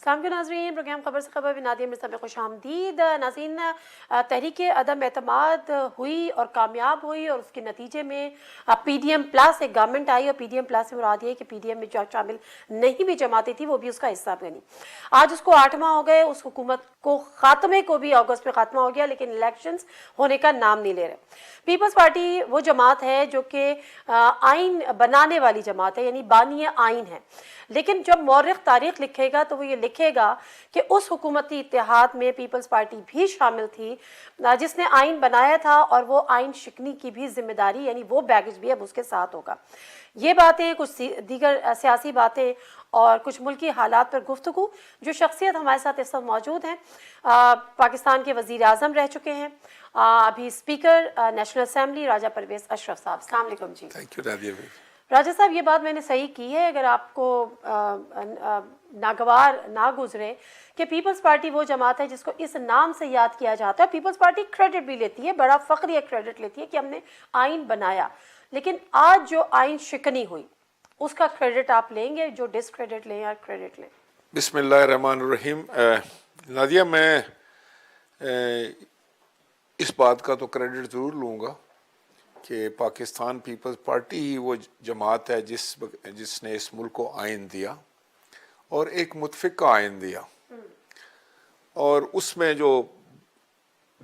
السلام علیکم ناظرین، پروگرام خبر سے خبر نادیہ مرزا میں خوش آمدید۔ ناظرین، تحریک عدم اعتماد ہوئی اور کامیاب ہوئی اور اس کے نتیجے میں پی ڈی ایم پلس ایک گورنمنٹ آئی، اور پی ڈی ایم پلس سے مراد یہ ہے کہ پی ڈی ایم میں جو شامل نہیں بھی جماعتیں تھیں وہ بھی اس کا حصہ بنی۔ آج اس کو 8 ماہ ہو گئے، اس حکومت کو خاتمے کو بھی اگست میں خاتمہ ہو گیا، لیکن الیکشنز ہونے کا نام نہیں لے رہے۔ پیپلز پارٹی وہ جماعت ہے جو کہ آئین بنانے والی جماعت ہے، یعنی بانی آئین ہے، لیکن جب مورخ تاریخ لکھے گا تو وہ یہ لکھے گا کہ اس حکومتی اتحاد میں پیپلز پارٹی بھی شامل تھی جس نے آئین بنایا تھا، اور وہ آئین شکنی کی بھی ذمہ داری، یعنی وہ بیگج بھی اب اس کے ساتھ ہوگا۔ یہ باتیں، کچھ دیگر سیاسی باتیں اور کچھ ملکی حالات پر گفتگو، جو شخصیت ہمارے ساتھ اس وقت موجود ہیں، پاکستان کے وزیر اعظم رہ چکے ہیں، ابھی اسپیکر نیشنل اسمبلی راجہ پرویز اشرف صاحب۔ السلام علیکم جی۔ تھینک یو نادیہ بھائی۔ راجہ صاحب، یہ بات میں نے صحیح کی ہے اگر آپ کو ناگوار نہ گزرے کہ پیپلز پارٹی وہ جماعت ہے جس کو اس نام سے یاد کیا جاتا ہے۔ پیپلز پارٹی کریڈٹ بھی لیتی ہے، بڑا فخری کریڈٹ لیتی ہے کہ ہم نے آئین بنایا، لیکن آج جو آئین شکنی ہوئی اس کا کریڈٹ آپ لیں گے، جو ڈس کریڈٹ لیں یا کریڈٹ لیں؟ بسم اللہ الرحمن الرحیم۔ نادیہ، میں اس بات کا تو کریڈٹ ضرور لوں گا کہ پاکستان پیپلز پارٹی ہی وہ جماعت ہے جس نے اس ملک کو آئین دیا، اور ایک متفقہ آئین دیا، اور اس میں جو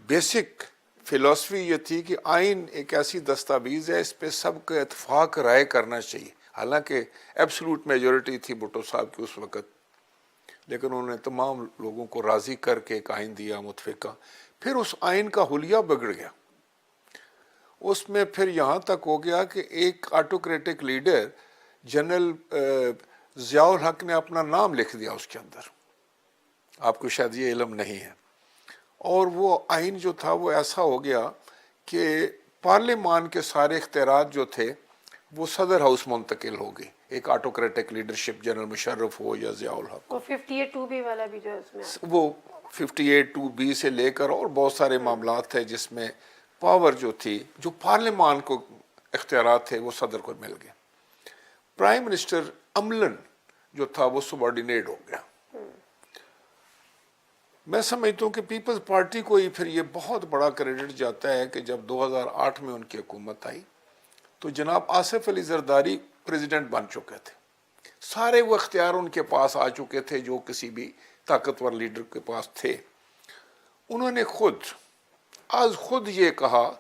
بیسک فلسفی یہ تھی کہ آئین ایک ایسی دستاویز ہے، اس پہ سب کا اتفاق رائے کرنا چاہیے۔ حالانکہ ایبسلوٹ میجورٹی تھی بھٹو صاحب کی اس وقت، لیکن انہوں نے تمام لوگوں کو راضی کر کے ایک آئین دیا متفقہ۔ پھر اس آئین کا حلیہ بگڑ گیا، اس میں پھر یہاں تک ہو گیا کہ ایک آٹوکریٹک لیڈر جنرل ضیاء الحق نے اپنا نام لکھ دیا اس کے اندر، آپ کو شاید یہ علم نہیں ہے، اور وہ آئین جو تھا وہ ایسا ہو گیا کہ پارلیمان کے سارے اختیارات جو تھے وہ صدر ہاؤس منتقل ہو گئے، ایک آٹوکریٹک لیڈرشپ، جنرل مشرف ہو یا ضیاء الحق، وہ 58(2)B والا بھی جو اس میں وہ 58(2)B سے لے کر اور بہت سارے معاملات تھے جس میں پاور جو تھی، جو پارلیمان کو اختیارات تھے، وہ صدر کو مل گئے۔ پرائم منسٹر عملاً جو تھا وہ سبارڈینیٹ ہو گیا۔ میں سمجھتا ہوں کہ پیپلز پارٹی کو ہی پھر یہ بہت بڑا کریڈٹ جاتا ہے کہ جب 2008 میں ان کی حکومت آئی تو جناب آصف علی زرداری پریزیڈنٹ بن چکے تھے، سارے وہ اختیار ان کے پاس آ چکے تھے جو کسی بھی طاقتور لیڈر کے پاس تھے۔ انہوں نے خود یہ کہا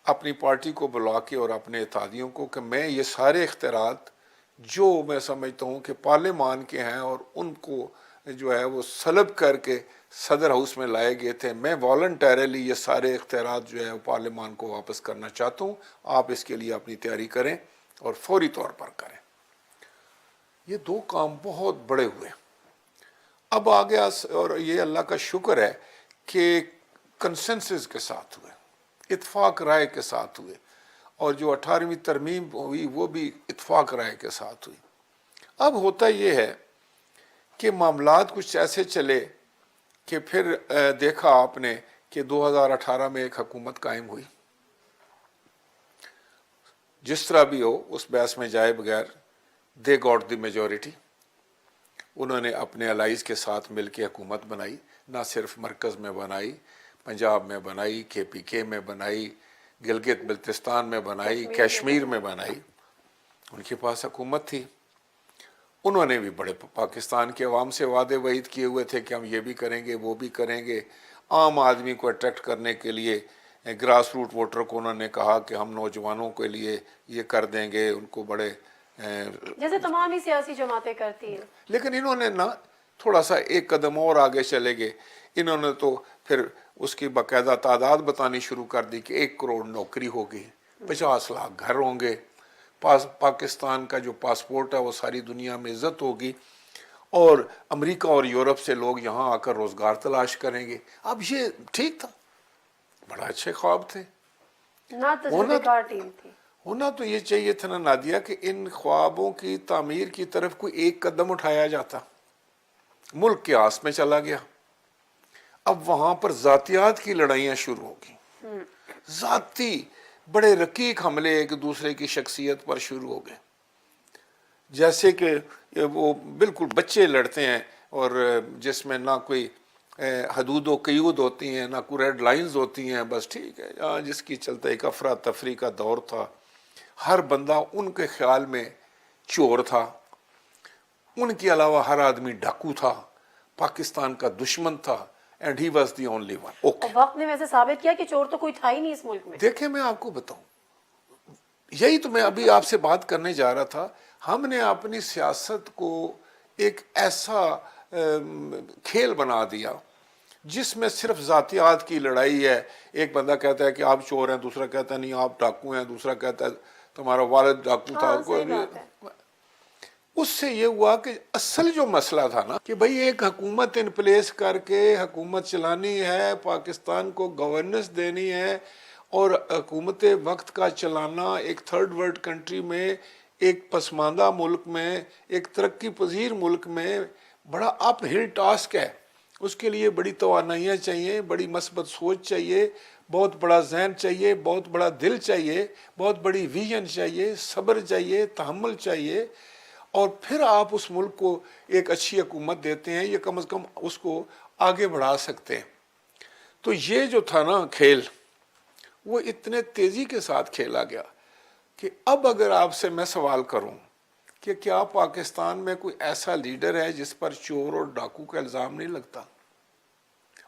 اپنی پارٹی کو بلا کے اور اپنے اتحادیوں کو کہ میں یہ سارے اختیارات جو میں سمجھتا ہوں کہ پارلیمان کے ہیں اور ان کو جو ہے وہ سلب کر کے صدر ہاؤس میں لائے گئے تھے، میں والنٹیرلی یہ سارے اختیارات جو ہے وہ پارلیمان کو واپس کرنا چاہتا ہوں، آپ اس کے لیے اپنی تیاری کریں اور فوری طور پر کریں۔ یہ دو کام بہت بڑے ہوئے۔ اب آ گیا، اور یہ اللہ کا شکر ہے کہ کنسنسس کے ساتھ ہوئے، اتفاق رائے کے ساتھ ہوئے، اور جو 18ویں ترمیم ہوئی وہ بھی اتفاق رائے کے ساتھ ہوئی۔ اب ہوتا یہ ہے کہ معاملات کچھ ایسے چلے کہ پھر دیکھا آپ نے کہ 2018 میں ایک حکومت قائم ہوئی، جس طرح بھی ہو اس بحث میں جائے بغیر دے گاٹ دی میجورٹی، انہوں نے اپنے الائز کے ساتھ مل کے حکومت بنائی، نہ صرف مرکز میں بنائی، پنجاب میں بنائی، KPK میں بنائی، گلگت بلتستان میں بنائی، کشمیر میں بنائی، ان کے پاس حکومت تھی۔ انہوں نے بھی بڑے پاکستان کے عوام سے وعدے وعید کیے ہوئے تھے کہ ہم یہ بھی کریں گے، وہ بھی کریں گے۔ عام آدمی کو اٹریکٹ کرنے کے لیے گراس روٹ ووٹر کو انہوں نے کہا کہ ہم نوجوانوں کے لیے یہ کر دیں گے، ان کو بڑے جیسے تمام ہی سیاسی جماعتیں کرتی ہیں۔ لیکن انہوں نے نا تھوڑا سا ایک قدم اور آگے چلے گئے، انہوں نے تو پھر اس کی باقاعدہ تعداد بتانی شروع کر دی کہ 1 کروڑ نوکری ہوگی، 50 لاکھ گھر ہوں گے، پاکستان کا جو پاسپورٹ ہے وہ ساری دنیا میں عزت ہوگی، اور امریکہ اور یورپ سے لوگ یہاں آ کر روزگار تلاش کریں گے۔ اب یہ ٹھیک تھا، بڑا اچھے خواب تھے، نہ تجربہ کار ٹیم تھی۔ ہونا تو یہ چاہیے تھا نا نادیہ کہ ان خوابوں کی تعمیر کی طرف کوئی ایک قدم اٹھایا جاتا۔ ملک کے آس میں چلا گیا، اب وہاں پر ذاتیات کی لڑائیاں شروع ہو گئی، ذاتی بڑے رقیق حملے ایک دوسرے کی شخصیت پر شروع ہو گئے، جیسے کہ وہ بالکل بچے لڑتے ہیں اور جس میں نہ کوئی حدود و قیود ہوتی ہیں، نہ کوئی ریڈ لائنز ہوتی ہیں، بس ٹھیک ہے جہاں جس کی چلتا ایک افراتفری کا دور تھا. ہر بندہ ان کے خیال میں چور تھا، ان کے علاوہ ہر آدمی ڈاکو تھا، پاکستان کا دشمن تھا، and he was the only one. Okay, اور وقت نے ویسے ثابت کیا کہ چور تو کوئی تھا ہی نہیں اس ملک میں. دیکھیں میں آپ کو بتاؤں، یہی تو میں ابھی آپ سے بات کرنے جا رہا تھا. ہم نے اپنی سیاست کو ایک ایسا کھیل بنا دیا جس میں صرف ذاتیات کی لڑائی ہے. ایک بندہ کہتا ہے کہ آپ چور ہیں، دوسرا کہتا ہے نہیں آپ ڈاکو ہیں، دوسرا کہتا ہے تمہارا والد ڈاکو تھا. ہاں صحیح بات ہے. اس سے یہ ہوا کہ اصل جو مسئلہ تھا نا کہ بھئی ایک حکومت ان پلیس کر کے حکومت چلانی ہے، پاکستان کو گورننس دینی ہے، اور حکومت وقت کا چلانا ایک تھرڈ ورلڈ کنٹری میں، ایک پسماندہ ملک میں، ایک ترقی پذیر ملک میں بڑا اپ ہل ٹاسک ہے. اس کے لیے بڑی توانائیاں چاہیے، بڑی مثبت سوچ چاہیے، بہت بڑا ذہن چاہیے، بہت بڑا دل چاہیے، بہت بڑی ویژن چاہیے، صبر چاہیے، تحمل چاہیے، اور پھر آپ اس ملک کو ایک اچھی حکومت دیتے ہیں یا کم از کم اس کو آگے بڑھا سکتے ہیں. تو یہ جو تھا نا کھیل، وہ اتنے تیزی کے ساتھ کھیلا گیا کہ اب اگر آپ سے میں سوال کروں کہ کیا پاکستان میں کوئی ایسا لیڈر ہے جس پر چور اور ڈاکو کا الزام نہیں لگتا؟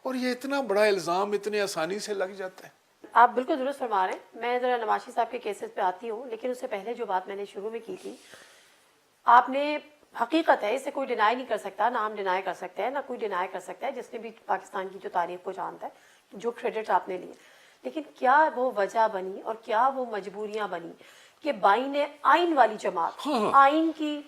اور یہ اتنا بڑا الزام اتنی آسانی سے لگ جاتا ہے. آپ بالکل درست فرما رہے ہیں. میں ذرا نواشی صاحب کے کیسز پہ آتی ہوں، لیکن اس سے پہلے جو بات میں نے شروع میں کی تھی، آپ نے حقیقت ہے، اسے کوئی ڈینائی نہیں کر سکتا، نہ ہم ڈینائی کر سکتے ہیں، نہ کوئی ڈینائی کر سکتا ہے جس نے بھی پاکستان کی جو تاریخ کو جانتا ہے، جو کریڈٹ آپ نے لیے. لیکن کیا وہ وجہ بنی اور کیا وہ مجبوریاں بنی کہ بائیں آئین والی جماعت آئین کی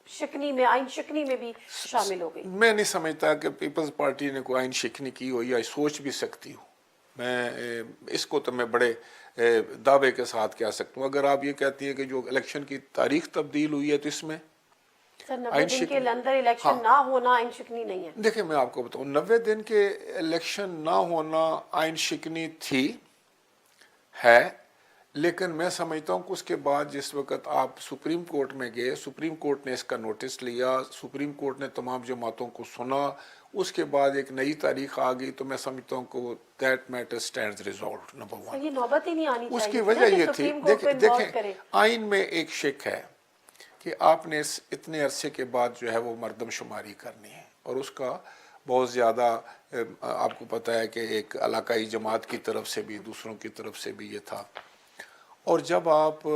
شکنی میں، آئین شکنی میں بھی شامل ہو گئی؟ میں نہیں سمجھتا کہ پیپلز پارٹی نے کوئی آئین شکنی کی ہو یا سوچ بھی سکتی ہو. میں اس کو تو میں بڑے دعوے کے ساتھ کہہ سکتا ہوں. اگر آپ یہ کہتی ہیں کہ جو الیکشن کی تاریخ تبدیل ہوئی ہے تو اس میں سر 90 دن کے اندر الیکشن نہ ہونا آئین شکنی نہیں ہے. دیکھیں میں آپ کو بتاؤں، 90 دن کے الیکشن نہ ہونا آئین شکنی تھی، ہے، لیکن میں سمجھتا ہوں کہ اس کے بعد جس وقت آپ سپریم کورٹ میں گئے، سپریم کورٹ نے اس کا نوٹس لیا، سپریم کورٹ نے تمام جماعتوں کو سنا، اس کے بعد ایک نئی تاریخ آ گئی، تو میں سمجھتا ہوں کہ that matter stands resolved. Number one, یہ نوبت ہی نہیں آنی اس چاہیے کی وجہ یہ تھی، دیکھیں آئین میں ایک شک ہے کہ آپ نے اتنے عرصے کے بعد جو ہے وہ مردم شماری کرنی ہے، اور اس کا بہت زیادہ آپ کو پتہ ہے کہ ایک علاقائی جماعت کی طرف سے بھی دوسروں کی طرف سے بھی یہ تھا. اور جب آپ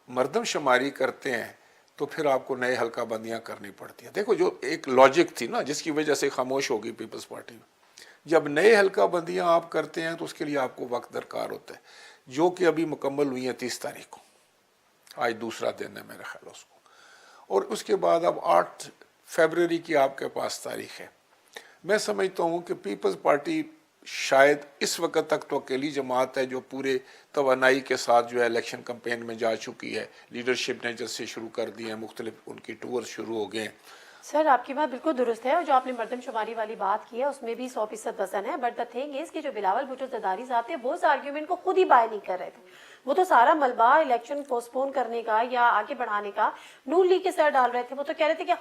مردم شماری کرتے ہیں تو پھر آپ کو نئے حلقہ بندیاں کرنی پڑتی ہیں. دیکھو جو ایک لاجک تھی نا جس کی وجہ سے خاموش ہو گئی پیپلز پارٹی میں، جب نئے حلقہ بندیاں آپ کرتے ہیں تو اس کے لیے آپ کو وقت درکار ہوتا ہے، جو کہ ابھی مکمل ہوئی ہیں 30 تاریخ کو. آج دوسرا دن ہے میرے خیال اس کو، اور اس کے بعد اب 8 فیبروری کی آپ کے پاس تاریخ ہے. میں سمجھتا ہوں کہ پیپلز پارٹی شاید اس وقت تک تو اکیلی جماعت ہے جو پورے توانائی کے ساتھ جو ہے الیکشن کمپین میں جا چکی ہے. لیڈرشپ نے جس سے شروع کر دی ہیں، مختلف ان کی ٹور شروع ہو گئے ہیں. سر آپ کی بات بالکل درست ہے، اور جو آپ نے مردم شماری والی بات کی ہے اس میں بھی 100% وزن ہے. بٹ دا تھنگ از کہ جو بلاول بھٹو زرداری صاحب تھے وہ اس آرگیومنٹ کو خود ہی بائی نہیں کر رہے تھے. وہ تو سارا ملبہ الیکشن پوسٹ پون کرنے کا یا آگے بڑھانے کا نون لیگ کے سر ڈال رہے تھے. وہ تو کہہ رہے تھے کہ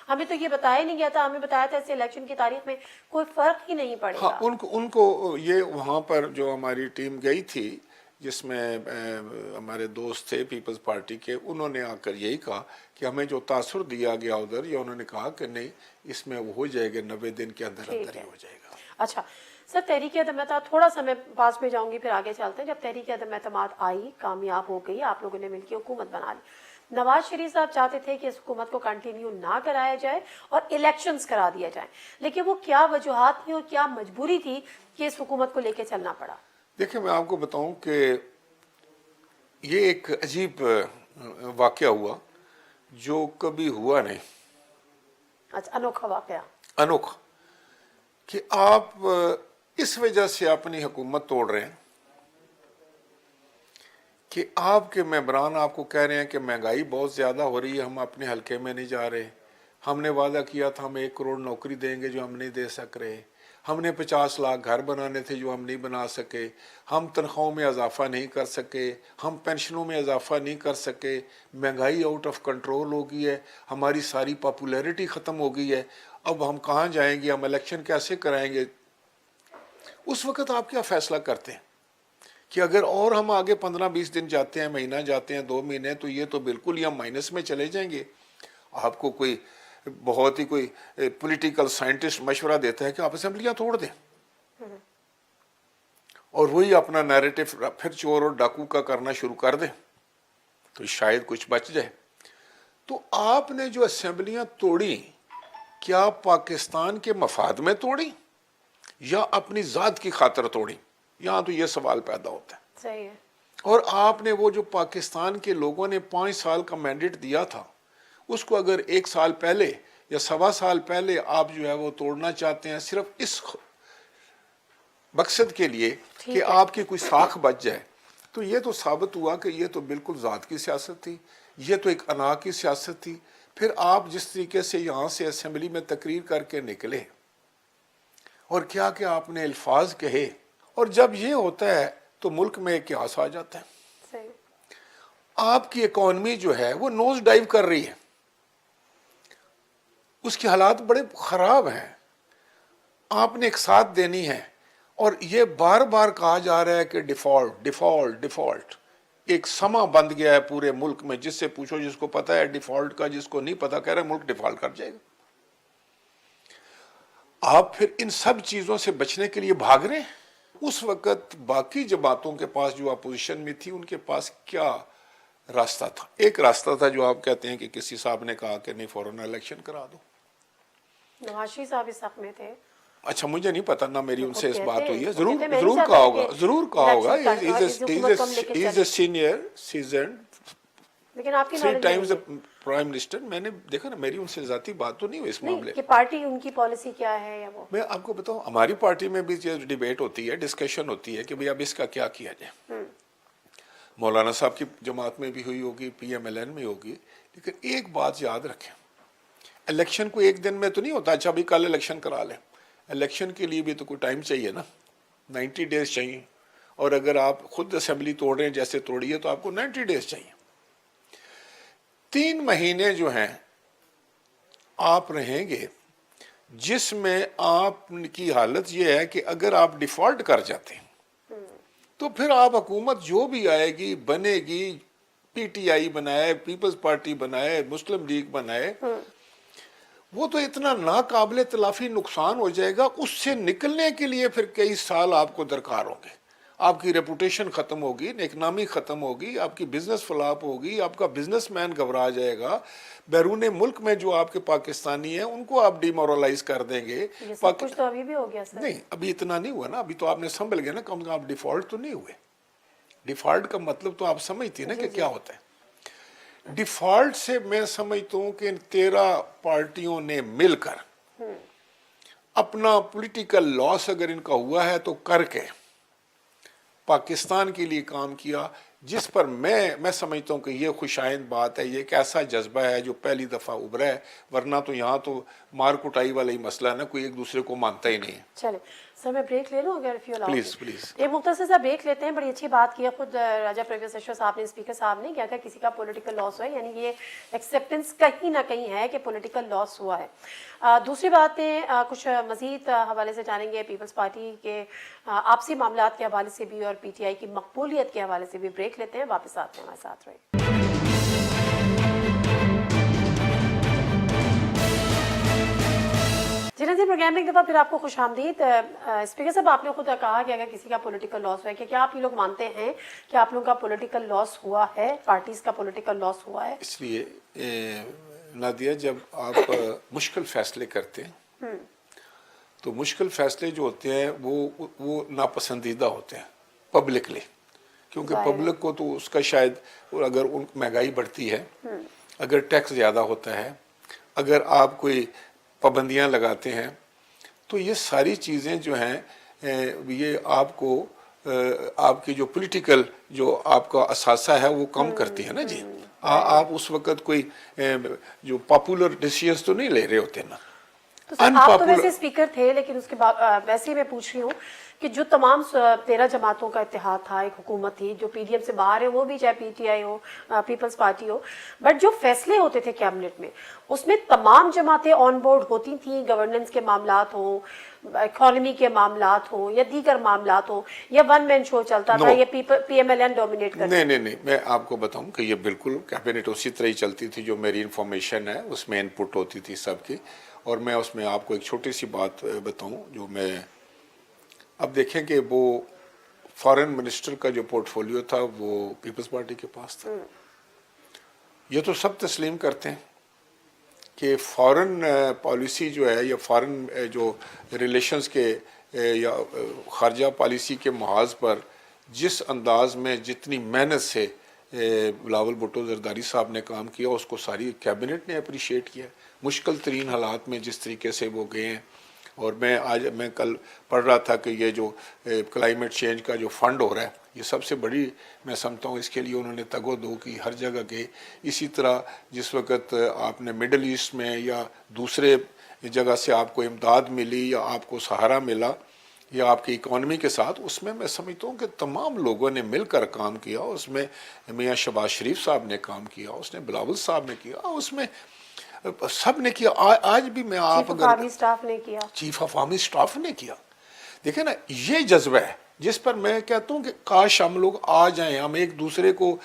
ہمیں تو یہ بتایا نہیں گیا تھا، ہمیں بتایا تھا اس سے الیکشن کی تاریخ میں کوئی فرق ہی نہیں پڑے ہاں، گا. ان کو یہ وہاں پر جو ہماری ٹیم گئی تھی جس میں ہمارے دوست تھے پیپلز پارٹی کے، انہوں نے آ کر یہی کہا کہ ہمیں جو تاثر دیا گیا ادھر، یا انہوں نے کہا کہ نہیں اس میں وہ ہو جائے گا 90 دن کے اندر اندر ہی ہو جائے گا. اچھا سر، تحریک عدم اعتماد تھوڑا سا میں پاس میں جاؤں گی پھر آگے چلتے ہیں. جب تحریک عدم اعتماد آئی، کامیاب ہو گئی، آپ لوگوں نے مل کے حکومت بنا لی. نواز شریف صاحب چاہتے تھے کہ اس حکومت کو کنٹینیو نہ کرایا جائے اور الیکشنز کرا دیا جائیں، لیکن وہ کیا وجوہات تھیں اور کیا مجبوری تھی کہ اس حکومت کو لے کے چلنا پڑا؟ دیکھیں میں آپ کو بتاؤں کہ یہ ایک عجیب واقعہ ہوا جو کبھی ہوا نہیں. اچھا، انوکھا واقعہ. انوکھا کہ آپ اس وجہ سے اپنی حکومت توڑ رہے ہیں کہ آپ کے ممبران آپ کو کہہ رہے ہیں کہ مہنگائی بہت زیادہ ہو رہی ہے، ہم اپنے حلقے میں نہیں جا رہے، ہم نے وعدہ کیا تھا ہم 1 کروڑ نوکری دیں گے جو ہم نہیں دے سک رہے، ہم نے 50 لاکھ گھر بنانے تھے جو ہم نہیں بنا سکے, ہم تنخواہوں میں اضافہ نہیں کر سکے, ہم پینشنوں میں اضافہ نہیں کر سکے, مہنگائی آؤٹ آف کنٹرول ہو گئی ہے, ہماری ساری پاپولیرٹی ختم ہو گئی ہے, اب ہم کہاں جائیں گے, ہم الیکشن کیسے کرائیں گے. اس وقت آپ کیا فیصلہ کرتے ہیں کہ اگر اور ہم آگے 15-20 دن جاتے ہیں, مہینہ جاتے ہیں, 2 مہینے, تو یہ تو بالکل ہی ہم مائنس میں چلے جائیں گے. آپ کو کوئی بہت ہی کوئی پولیٹیکل سائنٹسٹ مشورہ دیتا ہے کہ آپ اسمبلیاں توڑ دیں اور وہی اپنا نیریٹو پھر چور اور ڈاکو کا کرنا شروع کر دیں تو شاید کچھ بچ جائے. تو آپ نے جو اسمبلیاں توڑی, کیا پاکستان کے مفاد میں توڑی یا اپنی ذات کی خاطر توڑی؟ یہاں تو یہ سوال پیدا ہوتا ہے. صحیح ہے. اور آپ نے وہ جو پاکستان کے لوگوں نے 5 سال کا مینڈیٹ دیا تھا, اس کو اگر 1 سال پہلے یا 1.25 سال پہلے آپ جو ہے وہ توڑنا چاہتے ہیں صرف اس مقصد کے لیے کہ آپ کی کوئی ساکھ بچ جائے, تو یہ تو ثابت ہوا کہ یہ تو بالکل ذات کی سیاست تھی, یہ تو ایک انا کی سیاست تھی. پھر آپ جس طریقے سے یہاں سے اسمبلی میں تقریر کر کے نکلے اور کیا کہ آپ نے الفاظ کہے, اور جب یہ ہوتا ہے تو ملک میں ایک قیاس آ جاتا ہے. صحیح. آپ کی اکانومی جو ہے وہ نوز ڈائیو کر رہی ہے, اس کے حالات بڑے خراب ہیں, آپ نے ایک ساتھ دینی ہے, اور یہ بار بار کہا جا رہا ہے کہ ڈیفالٹ ڈیفالٹ ڈیفالٹ. ایک سما بند گیا ہے پورے ملک میں, جس سے پوچھو جس کو پتا ہے ڈیفالٹ کا, جس کو نہیں پتا کہہ رہا ہے ملک ڈیفالٹ کر جائے گا. آپ پھر ان سب چیزوں سے بچنے کے لیے بھاگ رہے ہیں. اس وقت باقی جماعتوں کے پاس جو اپوزیشن میں تھی, ان کے پاس کیا راستہ تھا؟ ایک راستہ تھا جو آپ کہتے ہیں کہ کسی صاحب نے کہا کہ نہیں فوراً الیکشن کرا دو. نواز شریف صاحب اس حق میں تھے. اچھا, مجھے نہیں پتا, نہ میری ان سے اس بات ہوئی ہے. کہتے ہیں, میں ضرور نہیں کہا چاہتا ہوگا, کہ ضرور کہا ہوگا. Election is a senior seasoned, لیکن آپ کی 3 نالج ٹائمز پرائم منسٹر. میں نے دیکھا نا, میری ان سے ذاتی بات تو نہیں ہوئی اس معاملے. کہ پارٹی ان کی پالیسی کیا ہے یا وہ. میں آپ کو بتاؤں, ہماری پارٹی میں بھی یہ ڈیبیٹ ہوتی ہے, ڈسکشن ہوتی ہے کہ بھئی اب اس کا کیا کیا جائے. مولانا صاحب کی جماعت میں بھی ہوئی ہوگی, پی ایم ایل این میں ہوگی. لیکن ایک بات یاد رکھیں, الیکشن کو ایک دن میں تو نہیں ہوتا, اچھا بھی کل الیکشن کرا لیں. الیکشن کے لیے بھی تو کوئی ٹائم چاہیے نا, 90 ڈیز چاہیے. اور اگر آپ خود اسمبلی توڑ رہے ہیں جیسے توڑی ہے, تو آپ کو 90 ڈیز چاہیے. 3 مہینے جو ہیں آپ رہیں گے, جس میں آپ کی حالت یہ ہے کہ اگر آپ ڈیفالٹ کر جاتے ہیں تو پھر آپ حکومت جو بھی آئے گی بنے گی, پی ٹی آئی بنائے, پیپلز پارٹی بنائے, مسلم لیگ بنائے, وہ تو اتنا ناقابل تلافی نقصان ہو جائے گا. اس سے نکلنے کے لیے پھر کئی سال آپ کو درکار ہوں گے. آپ کی ریپوٹیشن ختم ہوگی, اکنامی ختم ہوگی, آپ کی بزنس فلاپ ہوگی, آپ کا بزنس مین گھبرا جائے گا. بیرون ملک میں جو آپ کے پاکستانی ہیں ان کو آپ ڈی مورلائز کر دیں گے. یہ سب کچھ تو ابھی بھی ہو گیا سر. نہیں, ابھی اتنا نہیں ہوا نا, ابھی تو آپ نے سنبھل گیا نا, کم سے کم آپ ڈیفالٹ تو نہیں ہوئے. ڈیفالٹ کا مطلب تو آپ سمجھتی ہیں نا کہ کیا ہوتا ہے. ڈیفالٹ سے میں سمجھتا ہوں کہ 13 پارٹیوں نے مل کر اپنا پولیٹیکل لاس اگر ان کا ہوا ہے تو کر کے پاکستان کے لیے کام کیا, جس پر میں سمجھتا ہوں کہ یہ خوشائند بات ہے. یہ ایک ایسا جذبہ ہے جو پہلی دفعہ ابھرا ہے, ورنہ تو یہاں تو مار کٹائی والا ہی مسئلہ ہے نا, کوئی ایک دوسرے کو مانتا ہی نہیں ہے. چلے سر, میں بریک لے لوں اگر پلیز پلیز. ایک مختصر سا بریک لیتے ہیں. بڑی اچھی بات کی خود راجہ پرویز اشرف صاحب نے, اسپیکر صاحب نے, کیا کسی کا پولیٹیکل لاس ہوا ہے, یعنی یہ ایکسیپٹنس کہیں نہ کہیں ہے کہ پولیٹیکل لاس ہوا ہے. دوسری باتیں کچھ مزید حوالے سے جانیں گے, پیپلز پارٹی کے آپسی معاملات کے حوالے سے بھی اور پی ٹی آئی کی مقبولیت کے حوالے سے بھی. بریک لیتے ہیں, واپس آتے ہیں, ہمارے ساتھ رہے. جی ناظرین, پروگرام میں ایک دفعہ پھر آپ کو خوش آمدید. اسپیکر صاحب, آپ نے خود کہا کہ اگر کسی کا پولیٹیکل لاس ہوا ہے, کہ کیا آپ یہ لوگ مانتے ہیں کہ آپ لوگوں کا پولیٹیکل لاس ہوا ہے, پارٹیز کا پولیٹیکل لاس ہوا ہے؟ اس لیے نادیہ, جب آپ مشکل فیصلے کرتے ہیں تو مشکل فیصلے جو ہوتے ہیں وہ ناپسندیدہ ہوتے ہیں پبلکلی, کیونکہ پبلک کو تو اس کا شاید, اگر مہنگائی بڑھتی ہے, اگر ٹیکس زیادہ ہوتا ہے, اگر آپ کوئی پابندیاں لگاتے ہیں, تو یہ ساری چیزیں جو ہیں یہ آپ کو آپ کی جو پولیٹیکل جو آپ کا اثاثہ ہے وہ کم کرتی ہے نا. جی, آپ اس وقت کوئی جو پاپولر ڈیسیژنز تو نہیں لے رہے ہوتے نا, تو سر آپ تو ویسے unpopular. اسپیکر تھے، لیکن اس کے بعد ویسے ہی میں پوچھ رہی ہوں کہ جو تمام 13 جماعتوں کا اتحاد تھا، ایک حکومت تھی، جو پی ڈی ایم سے باہر ہے وہ بھی، چاہے پی ٹی آئی ہو، پیپلز پارٹی ہو، بٹ جو فیصلے ہوتے تھے کیبنٹ میں اس میں تمام جماعتیں آن بورڈ ہوتی تھیں، گورننس کے معاملات ہوں، اکانومی کے معاملات ہوں، یا دیگر معاملات ہوں، یا ون مین شو چلتا تھا، No. یا P M L N dominate کرتا؟ نہیں میں آپ کو بتاؤں کہ یہ بالکل کیبنٹ اسی طرح ہی چلتی تھی، جو میری انفارمیشن ہے اس میں ان پٹ ہوتی تھی سب کی. اور میں اس میں آپ کو ایک چھوٹی سی بات بتاؤں، جو میں اب دیکھیں کہ وہ فارن منسٹر کا جو پورٹ فولیو تھا وہ پیپلز پارٹی کے پاس تھا. یہ تو سب تسلیم کرتے ہیں کہ فارن پالیسی جو ہے، یا فارن جو ریلیشنز کے یا خارجہ پالیسی کے محاذ پر جس انداز میں جتنی محنت سے بلاول بھٹو زرداری صاحب نے کام کیا، اس کو ساری کیبنٹ نے اپریشیٹ کیا. مشکل ترین حالات میں جس طریقے سے وہ گئے ہیں. اور میں کل پڑھ رہا تھا کہ یہ جو کلائمیٹ چینج کا جو فنڈ ہو رہا ہے، یہ سب سے بڑی میں سمجھتا ہوں اس کے لیے انہوں نے تگ و دو کی، ہر جگہ گئے. اسی طرح جس وقت آپ نے مڈل ایسٹ میں یا دوسرے جگہ سے آپ کو امداد ملی یا آپ کو سہارا ملا یا آپ کی اکانومی کے ساتھ، اس میں سمجھتا ہوں کہ تمام لوگوں نے مل کر کام کیا. اس میں میاں شہباز شریف صاحب نے کام کیا، اس نے بلاول صاحب نے کیا، اس میں سب نے کیا. آج بھی میں آپ چیف آف آرمی اسٹاف نے کیا، چیف آف آرمی اسٹاف نے کیا. دیکھیں نا، یہ جذبہ ہے جس پر میں کہتا ہوں کہ کاش ہم لوگ آ جائیں، ہم ایک دوسرے کو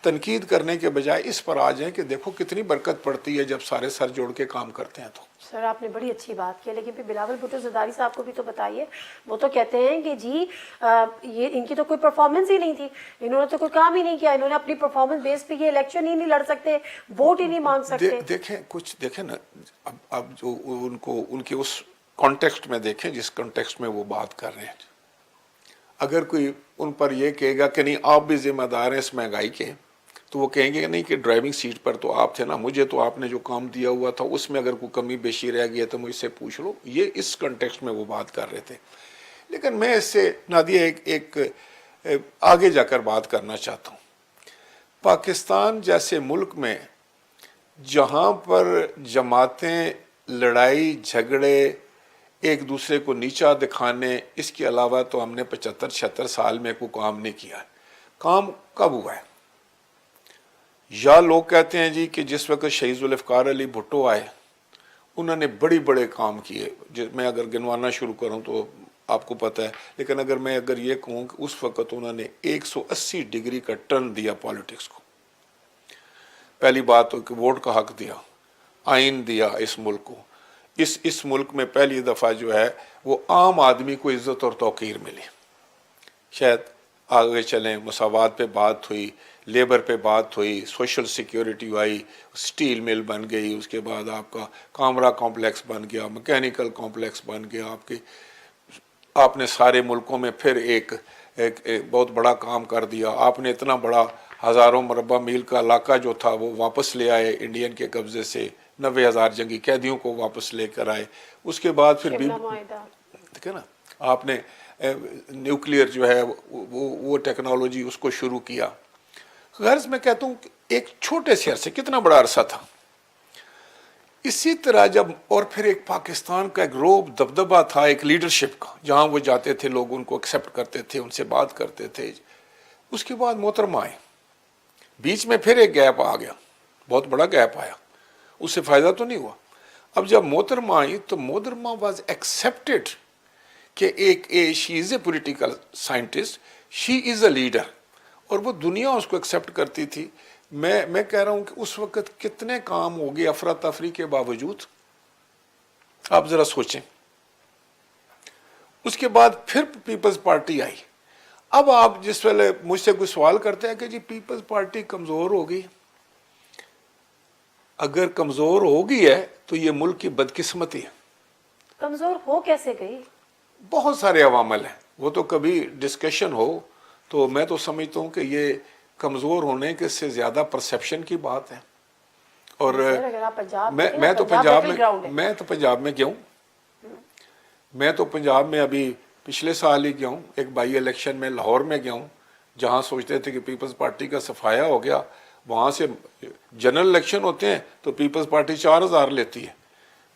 تنقید کرنے کے بجائے اس پر آ جائیں کہ دیکھو کتنی برکت پڑتی ہے جب سارے سر جوڑ کے کام کرتے ہیں. تو سر آپ نے بڑی اچھی بات کی، لیکن پھر بلاول بھٹو زرداری صاحب کو بھی تو بتائیے. وہ تو کہتے ہیں کہ جی یہ ان کی تو کوئی پرفارمنس ہی نہیں تھی، انہوں نے تو کوئی کام ہی نہیں کیا، انہوں نے اپنی پرفارمنس بیس پہ یہ الیکشن ہی نہیں لڑ سکتے، ووٹ ہی نہیں مانگ سکتے. دیکھیں نا، اب جو ان کے اس کانٹیکسٹ میں دیکھیں جس کانٹیکسٹ میں وہ بات کر رہے ہیں. اگر کوئی ان پر یہ کہے گا کہ نہیں آپ بھی ذمہ دار ہیں اس مہنگائی کے، تو وہ کہیں گے نہیں کہ ڈرائیونگ سیٹ پر تو آپ تھے نا، مجھے تو آپ نے جو کام دیا ہوا تھا اس میں اگر کوئی کمی بیشی رہ گئی ہے تو مجھ سے پوچھ لو. یہ اس کنٹیکسٹ میں وہ بات کر رہے تھے. لیکن میں اس سے نادیہ ایک آگے جا کر بات کرنا چاہتا ہوں. پاکستان جیسے ملک میں جہاں پر جماعتیں لڑائی جھگڑے ایک دوسرے کو نیچا دکھانے، اس کے علاوہ تو ہم نے 75-76 سال میں کوئی کام نہیں کیا. کام کب ہوا ہے؟ یا لوگ کہتے ہیں جی کہ جس وقت شہید ذوالفقار علی بھٹو آئے انہوں نے بڑے کام کیے. میں اگر گنوانا شروع کروں تو آپ کو پتہ ہے، لیکن اگر یہ کہوں کہ اس وقت انہوں نے 180 ڈگری کا ٹرن دیا پالیٹکس کو. پہلی بات تو کہ ووٹ کا حق دیا، آئین دیا اس ملک کو. اس ملک میں پہلی دفعہ جو ہے وہ عام آدمی کو عزت اور توقیر ملی. شاید آگے چلیں، مساوات پہ بات ہوئی، لیبر پہ بات ہوئی، سوشل سیکیورٹی آئی، سٹیل مل بن گئی، اس کے بعد آپ کا کامرا کمپلیکس بن گیا، مکینیکل کمپلیکس بن گیا. آپ نے سارے ملکوں میں پھر ایک بہت بڑا کام کر دیا. آپ نے اتنا بڑا ہزاروں مربع میل کا علاقہ جو تھا وہ واپس لے آئے انڈین کے قبضے سے. 90,000 جنگی قیدیوں کو واپس لے کر آئے. اس کے بعد پھر بھی دیکھیں نا، آپ نے نیوکلیئر جو ہے وہ ٹیکنالوجی اس کو شروع کیا. غرض میں کہتا ہوں کہ ایک چھوٹے سے عرصے کتنا بڑا عرصہ تھا. اسی طرح اور پھر ایک پاکستان کا ایک روب دبدبہ تھا ایک لیڈرشپ کا، جہاں وہ جاتے تھے لوگ ان کو ایکسیپٹ کرتے تھے، ان سے بات کرتے تھے. اس کے بعد محترمہ آئے، بیچ میں پھر ایک گیپ آ گیا، بہت بڑا گیپ آیا، اس سے فائدہ تو نہیں ہوا. اب جب محترمہ آئی تو محترمہ واز ایکسیپٹیڈ کہ she is a political scientist, she is a leader, اور وہ دنیا اس کو ایکسیپٹ کرتی تھی. میں کہہ رہا ہوں کہ اس وقت کتنے کام ہو گئے افراتفری کے باوجود، آپ ذرا سوچیں. اس کے بعد پھر پیپلز پارٹی آئی. اب آپ جس ویلے مجھ سے کوئی سوال کرتے ہیں کہ جی پیپلز پارٹی کمزور ہو گئی، اگر کمزور ہو گئی ہے تو یہ ملک کی بدقسمتی ہے. کمزور ہو کیسے گئی؟ بہت سارے عوامل ہیں، وہ تو کبھی ڈسکشن ہو تو میں تو سمجھتا ہوں کہ یہ کمزور ہونے کے سے زیادہ پرسیپشن کی بات ہے. اور میں تو پنجاب میں گیا ہوں. میں تو پنجاب میں ابھی پچھلے سال ہی گیا ہوں، ایک بائی الیکشن میں لاہور میں گیا ہوں، جہاں سوچتے تھے کہ پیپلز پارٹی کا صفایا ہو گیا. وہاں سے جنرل الیکشن ہوتے ہیں تو پیپلز پارٹی 4,000 لیتی ہے،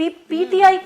PTI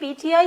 PTI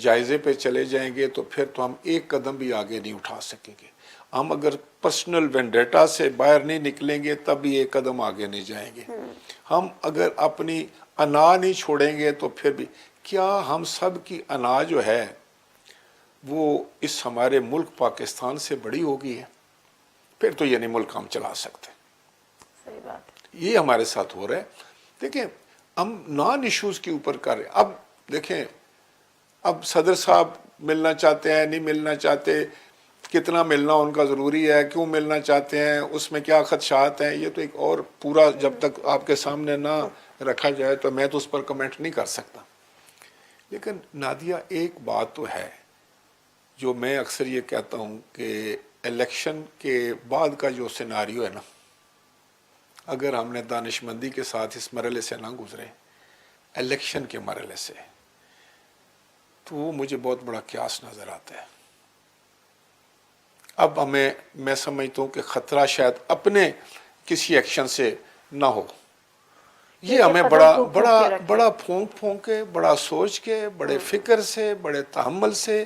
جائزے پہ چلے جائیں گے تو پھر تو ہم ایک قدم بھی آگے نہیں اٹھا سکیں گے. ہم اگر پرسنل وینڈیٹا سے باہر نہیں نکلیں گے تب بھی ایک قدم آگے نہیں جائیں گے. ہم اگر اپنی انا نہیں چھوڑیں گے تو پھر بھی کیا ہم سب کی انا جو ہے وہ اس ہمارے ملک پاکستان سے بڑی ہوگی ہے؟ پھر تو یہ نہیں ملک ہم چلا سکتے. صحیح بات ہے. یہ ہمارے ساتھ ہو رہا ہے. دیکھیں ہم نان ایشوز کے اوپر کر رہے ہیں. اب دیکھیں اب صدر صاحب ملنا چاہتے ہیں نہیں ملنا چاہتے, کتنا ملنا ان کا ضروری ہے, کیوں ملنا چاہتے ہیں, اس میں کیا خدشات ہیں, یہ تو ایک اور پورا جب تک آپ کے سامنے نہ رکھا جائے تو میں تو اس پر کمنٹ نہیں کر سکتا. لیکن نادیہ ایک بات تو ہے جو میں اکثر یہ کہتا ہوں کہ الیکشن کے بعد کا جو سیناریو ہے نا, اگر ہم نے دانش مندی کے ساتھ اس مرحلے سے نہ گزرے, الیکشن کے مرحلے سے, تو وہ مجھے بہت بڑا قیاس نظر آتا ہے. اب میں سمجھتا ہوں کہ خطرہ شاید اپنے کسی ایکشن سے نہ ہو. یہ ہمیں بڑا پھونک کے, بڑا سوچ کے, بڑے فکر سے, بڑے تحمل سے,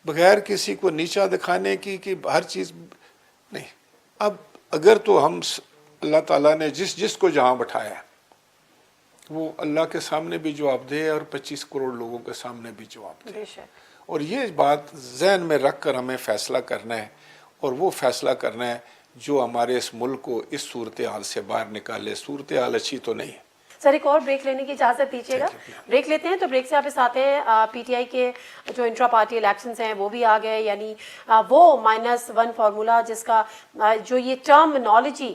بغیر کسی کو نیچا دکھانے کی کہ ہر چیز نہیں. اب اگر تو ہم اللہ تعالیٰ نے جس کو جہاں بٹھایا ہے وہ اللہ کے سامنے بھی جواب دے اور 25 کروڑ لوگوں کے سامنے بھی جواب دے. اور یہ بات ذہن میں رکھ کر ہمیں فیصلہ کرنا ہے, اور وہ فیصلہ کرنا ہے جو ہمارے اس ملک کو اس صورتحال سے باہر نکالے. صورتحال اچھی تو نہیں ہے. سر ایک اور بریک لینے کی اجازت دیجیے گا. بریک لیتے ہیں تو بریک سے واپس آتے ہیں. پی ٹی آئی کے جو انٹرا پارٹی الیکشنز ہیں وہ بھی آ گئے, یعنی وہ -1 فارمولا جس کا جو یہ ٹرمنالوجی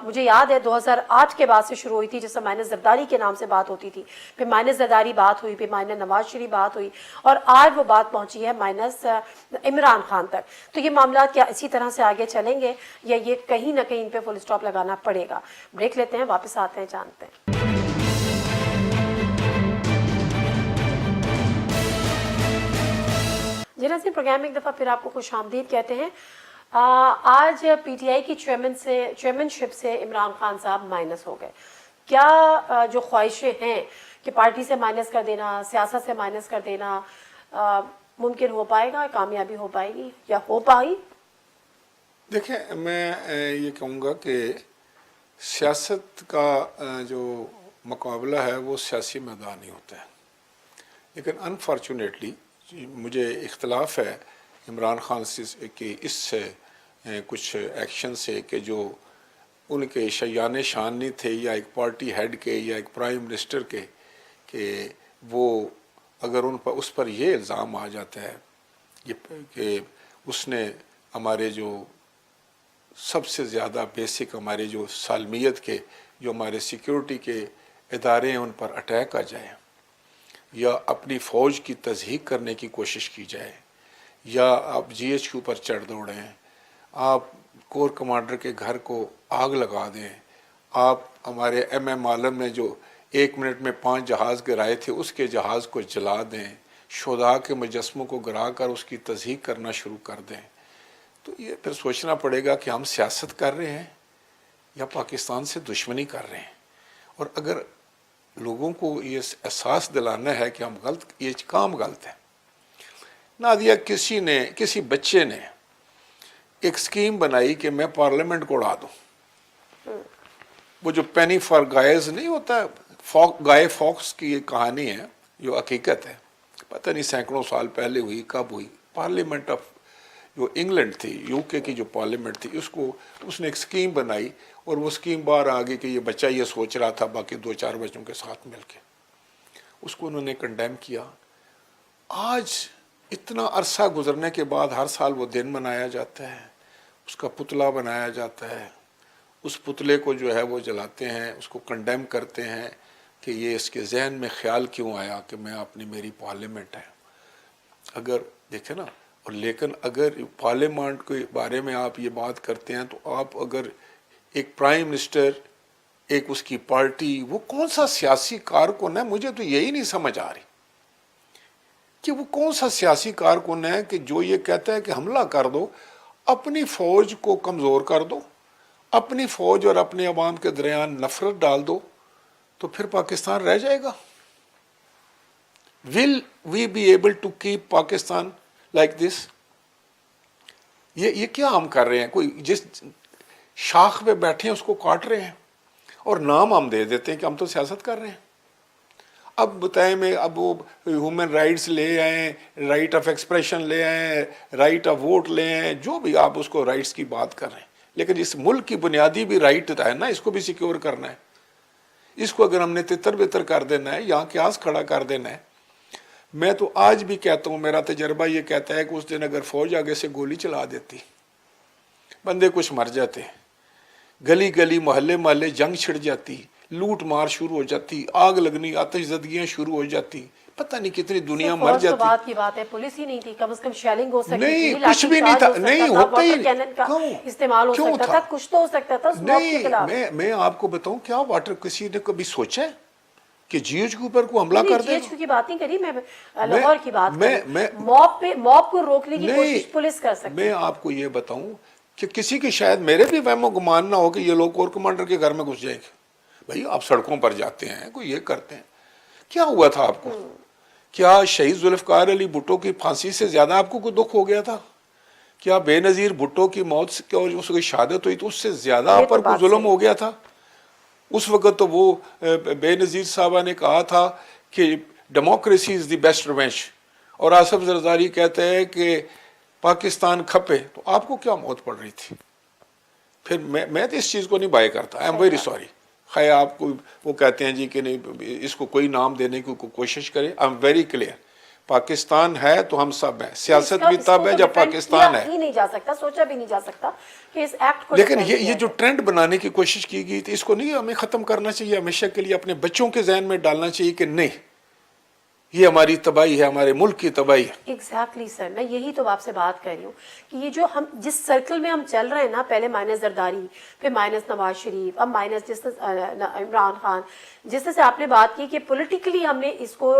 مجھے یاد ہے 2008 کے بعد سے شروع ہوئی تھی, جس سے مائنس زرداری کے نام سے بات ہوتی تھی, پھر مائنس زرداری بات ہوئی, پھر مائنس نواز شریف بات ہوئی, اور آج وہ بات پہنچی ہے مائنس عمران خان تک. تو یہ معاملات کیا اسی طرح سے آگے چلیں گے یا یہ کہیں نہ کہیں ان پہ فل اسٹاپ لگانا پڑے گا؟ بریک لیتے ہیں, واپس آتے ہیں, جانتے ہیں. جی ناظرین, پروگرام میں ایک دفعہ پھر آپ کو خوش آمدید کہتے ہیں. آج پی ٹی آئی کی چیئرمین شپ سے عمران خان صاحب مائنس ہو گئے. کیا جو خواہشیں ہیں کہ پارٹی سے مائنس کر دینا, سیاست سے مائنس کر دینا, ممکن ہو پائے گا, کامیابی ہو پائے گی یا ہو پائی؟ دیکھیں میں یہ کہوں گا کہ سیاست کا جو مقابلہ ہے وہ سیاسی میدان ہی ہوتا ہے. لیکن انفارچونیٹلی مجھے اختلاف ہے عمران خان سے کہ اس سے کچھ ایکشن سے کہ جو ان کے شیان شان نہیں تھے, یا ایک پارٹی ہیڈ کے یا ایک پرائم منسٹر کے, کہ وہ اگر اس پر یہ الزام آ جاتا ہے کہ اس نے ہمارے جو سب سے زیادہ بیسک ہمارے جو سالمیت کے جو ہمارے سیکیورٹی کے ادارے ہیں ان پر اٹیک آ جائے, یا اپنی فوج کی تضحیک کرنے کی کوشش کی جائے, یا آپ جی ایچ کیو پر چڑھ دوڑیں, آپ کور کمانڈر کے گھر کو آگ لگا دیں, آپ ہمارے ایم عالم نے جو 1 منٹ میں 5 جہاز گرائے تھے اس کے جہاز کو جلا دیں, شہداء کے مجسموں کو گرا کر اس کی تضحیک کرنا شروع کر دیں, تو یہ پھر سوچنا پڑے گا کہ ہم سیاست کر رہے ہیں یا پاکستان سے دشمنی کر رہے ہیں. اور اگر لوگوں کو یہ احساس دلانا ہے کہ ہم یہ کام غلط ہے. نادیہ کسی بچے نے ایک سکیم بنائی کہ میں پارلیمنٹ کو اڑا دوں. وہ جو پینی فار گائز نہیں ہوتا, گائے فاکس کی یہ کہانی ہے جو حقیقت ہے, پتہ نہیں سینکڑوں سال پہلے ہوئی, کب ہوئی. پارلیمنٹ آف جو انگلینڈ تھی, یو کے کی جو پارلیمنٹ تھی, اس نے ایک سکیم بنائی, اور وہ سکیم باہر آ گئی کہ یہ بچہ یہ سوچ رہا تھا باقی 2-4 بچوں کے ساتھ مل کے. اس کو انہوں نے کنڈیم کیا. آج اتنا عرصہ گزرنے کے بعد ہر سال وہ دن منایا جاتا ہے, اس کا پتلا بنایا جاتا ہے, اس پتلے کو جو ہے وہ جلاتے ہیں, اس کو کنڈیم کرتے ہیں کہ یہ اس کے ذہن میں خیال کیوں آیا کہ میری پارلیمنٹ ہے. اگر دیکھیں نا, اور لیکن اگر پارلیمنٹ کے بارے میں آپ یہ بات کرتے ہیں تو آپ اگر ایک پرائم منسٹر, ایک اس کی پارٹی, وہ کون سا سیاسی کارکن ہے؟ مجھے تو یہی نہیں سمجھ آ رہی کہ وہ کون سا سیاسی کارکن ہے کہ جو یہ کہتا ہے کہ حملہ کر دو, اپنی فوج کو کمزور کر دو, اپنی فوج اور اپنے عوام کے درمیان نفرت ڈال دو, تو پھر پاکستان رہ جائے گا. will we be able to keep Pakistan like this? یہ کیا ہم کر رہے ہیں؟ کوئی جس شاخ پہ بیٹھے ہیں اس کو کاٹ رہے ہیں اور نام ہم دے دیتے ہیں کہ ہم تو سیاست کر رہے ہیں. اب بتائیں میں اب وہ ہیومن رائٹس لے آئیں, رائٹ آف ایکسپریشن لے آئیں, رائٹ آف ووٹ لے آئیں, جو بھی آپ اس کو رائٹس کی بات کر رہے ہیں, لیکن اس ملک کی بنیادی بھی رائٹ ہے نا, اس کو بھی سیکیور کرنا ہے. اس کو اگر ہم نے تتر بتر کر دینا ہے, یہاں قیاس کھڑا کر دینا ہے. میں تو آج بھی کہتا ہوں, میرا تجربہ یہ کہتا ہے کہ اس دن اگر فوج آگے سے گولی چلا دیتی, بندے کچھ مر جاتے, گلی گلی محلے محلے جنگ چھڑ جاتی, لوٹ مار شروع ہو جاتی, آگ لگنی, آتش زدگیاں شروع ہو جاتی, پتہ نہیں کتنی دنیا مر فوج تو جاتی. بات کی بات ہے, پولیس ہی نہیں تھی, کم از کم شیلنگ ہو سکتی نہیں, تھی, کچھ لاٹھی بھی نہیں چارج تھا, ہو سکتا نہیں تھا, ہوتا ہی واٹر کینن کا استعمال ہو کیوں سکتا تھا؟ تھا, کچھ تو ہو سکتا تھا اسموک کے نہیں, خلاف. میں آپ کو بتاؤں, کیا واٹر کسی نے کبھی سوچا ہے کہ جی ایچ کے اوپر کو حملہ کر دے جی گا؟ ایچ کیو کی بات نہیں کری میں, لاہور کی بات میں کری. موب کو روکنے کی نہیں, کوشش پولیس کر سکتی. میں آپ کو یہ بتاؤں کہ کسی کی شاید میرے بھی وہم و گمان نہ ہو کہ یہ لوگ کور کمانڈر کے گھر میں گھس جائیں گے. بھائی آپ سڑکوں پر جاتے ہیں, کوئی یہ کرتے ہیں, کیا ہوا تھا آپ کو؟ کیا شہید ذوالفقار علی بھٹو کی پھانسی سے زیادہ آپ کو کوئی دکھ ہو گیا تھا؟ کیا بے نظیر بھٹو کی موت سے اور اس کی شہادت ہوئی تو اس سے زیادہ آپ پر کوئی ظلم ہو گیا تھا؟ اس وقت تو وہ بے نظیر صاحبہ نے کہا تھا کہ democracy is the best revenge, اور آصف زرداری کہتے ہیں کہ پاکستان کھپے, تو آپ کو کیا موت پڑ رہی تھی؟ پھر میں تو اس چیز کو نہیں بائی کرتا. I am very sorry. خیر آپ کو وہ کہتے ہیں جی کہ نہیں اس کو کوئی نام دینے کی کوشش کرے. I am very clear, Pakistan ہے تو ہم سب ہیں, سیاست بھی تب ہے جب پاکستان ہے. ہی نہیں جا سکتا, سوچا بھی نہیں جا سکتا کہ اس ایکٹ کو لیکن یہ جو ٹرینڈ بنانے کی کوشش کی گئی تھی, اس کو نہیں ہمیں ختم کرنا چاہیے, ہمیشہ کے لیے اپنے بچوں کے ذہن میں ڈالنا چاہیے کہ نہیں, یہ ہماری تباہی ہے, ہمارے ملک کی تباہی ہے. ایگزیکٹلی سر, میں یہی تو آپ سے بات کر رہی ہوں کہ یہ جو ہم جس سرکل میں ہم چل رہے ہیں نا, پہلے مائنس زرداری, پھر مائنس نواز شریف, اب مائنس جس عمران خان, جس سے آپ نے بات کی کہ پولیٹیکلی ہم نے اس کو